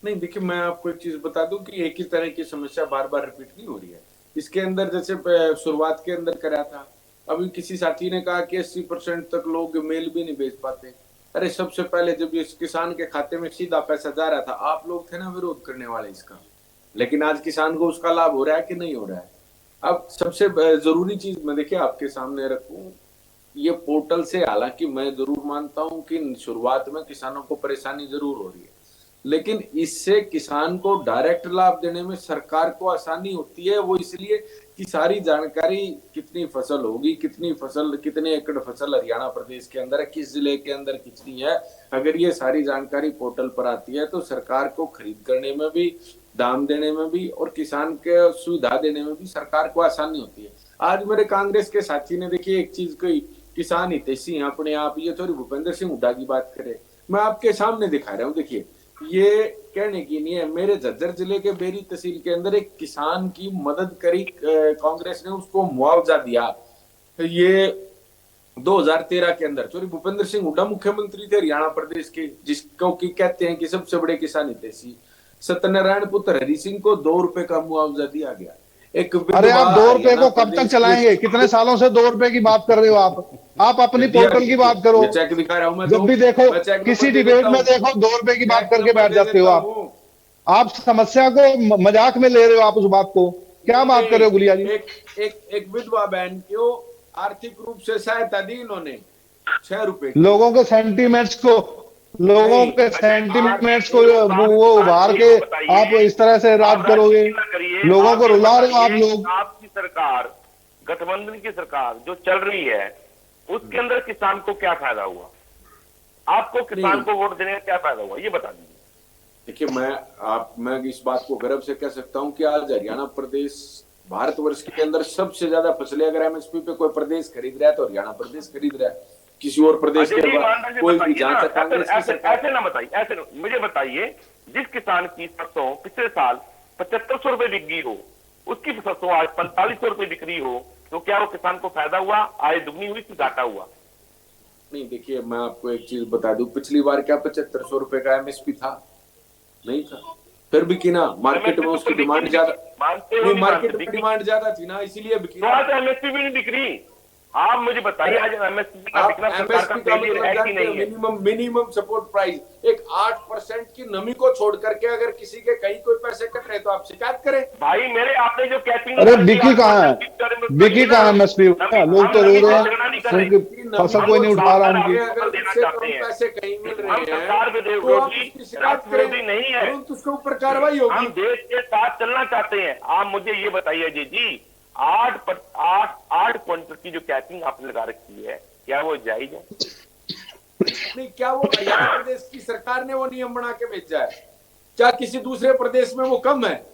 नहीं देखिए, मैं आपको एक चीज बता दूं कि एक ही तरह की समस्या बार बार रिपीट नहीं हो रही है। इसके अंदर जैसे शुरुआत के अंदर करा था, अभी किसी साथी ने कहा कि 80% तक लोग मेल भी नहीं भेज पाते। अरे सबसे पहले जब इस किसान के खाते में सीधा पैसा जा रहा था, आप लोग थे ना विरोध करने वाले इसका, लेकिन आज किसान को उसका लाभ हो रहा है कि नहीं हो रहा है? अब सबसे जरूरी चीज मैं देखिए आपके सामने रखूं, ये पोर्टल से, हालांकि मैं जरूर मानता हूं कि शुरुआत में किसानों को परेशानी जरूर हो रही है, लेकिन इससे किसान को डायरेक्ट लाभ देने में सरकार को आसानी होती है। वो इसलिए कि सारी जानकारी, कितनी फसल होगी, कितने एकड़ फसल हरियाणा प्रदेश के अंदर है, किस जिले के अंदर कितनी है, अगर ये सारी जानकारी पोर्टल पर आती है तो सरकार को खरीद करने में भी, दाम देने में भी और किसान के सुविधा देने में भी सरकार को आसानी होती है। आज मेरे कांग्रेस के साथी ने देखिए एक चीज कही, किसान हितैषी अपने आप, ये थोड़ी भूपेंद्र सिंह हुड्डा की बात करे, मैं आपके सामने दिखा रहा हूँ। देखिए, ये कहने की नहीं है, मेरे झज्जर जिले के बेरी तहसील के अंदर एक किसान की मदद करी कांग्रेस ने, उसको मुआवजा दिया। ये 2013 के अंदर, चोरी भूपेंद्र सिंह हुड्डा मुख्यमंत्री थे हरियाणा प्रदेश के, जिसको की कहते हैं कि सबसे बड़े किसान हितैषी, सत्यनारायण पुत्र हरि सिंह को 2 रुपए का मुआवजा दिया गया। अरे आप 2 रुपए को कब तक चलाएंगे? कितने सालों से 2 रुपए की बात कर रहे हो आप अपनी पोर्टल की बात करो। चेक दिखा रहा हूं मैं, जब भी देखो किसी डिबेट में देखो 2 रुपए की बात करके बैठ जाते हो आप समस्या को मजाक में ले रहे हो। आप उस बात को क्या बात कर रहे हो गुलिया जी? एक विधवा बहन को आर्थिक रूप से सहायता दी इन्होंने 6 रुपए। लोगों के सेंटीमेंट्स को वो उभार के आप इस तरह से राज करोगे, लोगों को रुला रहे हो आप लोग। आपकी सरकार, गठबंधन की सरकार जो चल रही है, उसके अंदर किसान को क्या फायदा हुआ? आपको किसान को वोट देने का क्या फायदा हुआ, ये बता दीजिए। देखिए, मैं इस बात को गर्व से कह सकता हूं कि आज हरियाणा प्रदेश भारतवर्ष के अंदर सबसे ज्यादा फसलें अगर एमएसपी पे कोई प्रदेश खरीद रहा है तो हरियाणा प्रदेश खरीद रहा है। किसी और प्रदेश के कोई भी, जहां तक कांग्रेस की सरकार, ऐसे ना बताइए, ऐसे मुझे बताइए, जिस किसान की सरसों पिछले साल 7500 रुपए बिक गई हो, उसकी सरसों आज 4500 रुपए बिक रही हो, तो क्या वो किसान को फायदा हुआ, आय दुगनी हुई कि घाटा हुआ? नहीं, देखिए मैं आपको एक चीज बता दूं, पिछली बार क्या 7500 रुपए का एमएसपी था? नहीं था, फिर भी की ना, मार्केट में उसकी डिमांड ज्यादा, नहीं मार्केट में डिमांड ज्यादा थी ना, इसीलिए बिकी। तो आज एमएसपी भी नहीं बिक रही। आप मुझे बताइए, आज एमएसपी का बिकना सरकार का फेलियर है कि नहीं है? मिनिमम सपोर्ट प्राइस, एक 8% की नमी को छोड़ करके अगर किसी के कहीं कोई पैसे कट रहे तो आप शिकायत करें। भाई मेरे, आपने जो कैपिंग, अरे बिकी कहाँ है एमएसपी? लोग तो रो रहे हैं, फसल कोई नहीं उठा रहा उनकी। पैसे कहीं मिल रहे हैं, सरकार विरोधी नहीं है, उसके ऊपर कार्रवाई होगी। हम देश के साथ चलना चाहते हैं। आप मुझे ये बताइए जी, 8 क्विंटल की जो कैपिंग आपने लगा रखी है, क्या वो जायज है? नहीं, क्या वो हरियाणा प्रदेश की सरकार ने वो नियम बना के भेजा है? क्या किसी दूसरे प्रदेश में वो कम है?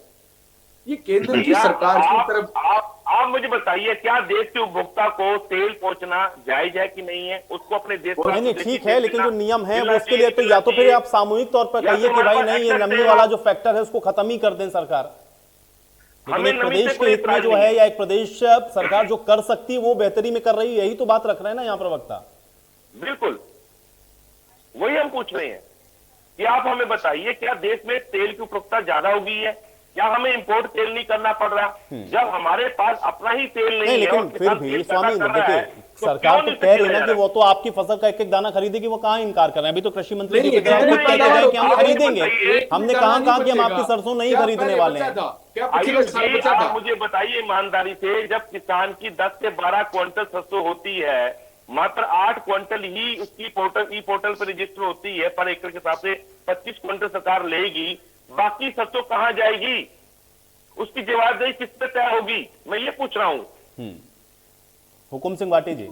ये केंद्र की सरकार की तरफ। आप मुझे बताइए, क्या देश के उपभोक्ता को तेल पहुंचना जायज है कि नहीं है? उसको अपने देश को नहीं, ठीक है, लेकिन जो नियम है वो उसके लिए तो या तो फिर आप सामूहिक तौर पर कहिए कि भाई नहीं, ये नमी वाला जो फैक्टर है उसको खत्म ही कर दें सरकार। लेकिन एक प्रदेश के हित में जो है, या एक प्रदेश सरकार जो कर सकती है वो बेहतरी में कर रही है, यही तो बात रख रहे हैं ना यहाँ प्रवक्ता। बिल्कुल वही हम पूछ रहे हैं कि आप हमें बताइए, क्या देश में तेल की उपभोक्ता ज्यादा हो गई है? क्या हमें इंपोर्ट तेल नहीं करना पड़ रहा? जब हमारे पास अपना ही तेल नहीं है, लेकिन और फिर किसान भी तेल स्वामी पैदा कर रहा देखिए, है, तो सरकार क्यों तो नहीं कह रही किया है जा ना कि रहा? वो तो आपकी फसल का एक एक दाना खरीदेगी, वो कहाँ इनकार कर रहे हैं? अभी तो कृषि मंत्री नहीं, दीपेंद्र इतने खुद कह के पैदावार गए कि हम होती है, खरीदेंगे। एक हमने दाना कहाँ नहीं कहा कि हम बचेगा। आपकी सरसों नहीं क्या खरीदने पहले वाले बचा हैं। था? क्या पिछले आयुष साल जी, बचा आप था? मुझे बताइए ईमानदारी से, जब किसान की 10 से 12 क्विंटल सरसों होती है, मात्र 8 क्विंटल ही उसकी ई पोर्टल पर रजिस्टर होती है, पर एकड़ के हिसाब से 25 क्विंटल सरकार लेगी, बाकी सरसों कहाँ जाएगी? उसकी जवाबदेही किस पे तय होगी? मैं ये पूछ रहा हूँ। हुकुम सिंह वाटी जी,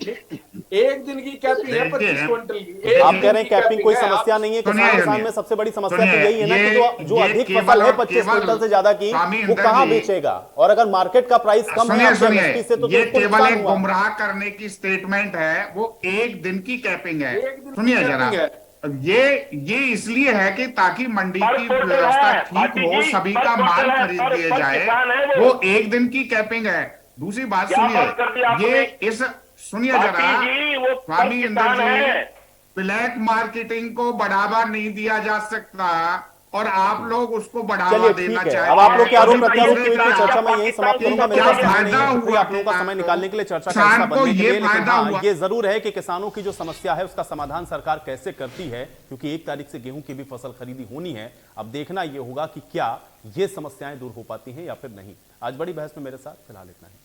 एक दिन की कैपिंग है 25 क्विंटल की। आप कह रहे हैं कैपिंग कोई समस्या नहीं है, किसान में सबसे बड़ी समस्या तो यही है ना कि जो अधिक फसल है 25 क्विंटल से ज्यादा की, वो कहाँ बेचेगा? और अगर मार्केट का प्राइस कम है एमएसपी से तो ये उसको केवल नुकसान एक हुआ। गुमराह करने की स्टेटमेंट है, वो एक दिन की कैपिंग है। सुनिए जरा, ये इसलिए है कि ताकि मंडी की व्यवस्था ठीक हो, सभी का माल खरीद लिए जाए, वो एक दिन की कैपिंग है। दूसरी बात सुनिए, ये इस सुनिए जरा स्वामी इंदर जी, ब्लैक मार्केटिंग को बढ़ावा नहीं दिया जा सकता और आप लोग उसको बढ़ावा देना चाहिए। अब आप लोग के आरोप प्रत्यारोप की चर्चा में यही समाप्त करूंगा। मेरे पास समय नहीं है, शुक्रिया आप लोगों का समय निकालने के लिए, चर्चा का हिस्सा बनने के लिए। लेकिन हाँ, ये जरूर है कि किसानों की जो समस्या है उसका समाधान सरकार कैसे करती है, क्योंकि 1 तारीख से गेहूं की भी फसल खरीदी होनी है। अब देखना यह होगा कि क्या ये समस्याएं दूर हो पाती हैं या फिर नहीं। आज बड़ी बहस में मेरे साथ फिलहाल इतना ही।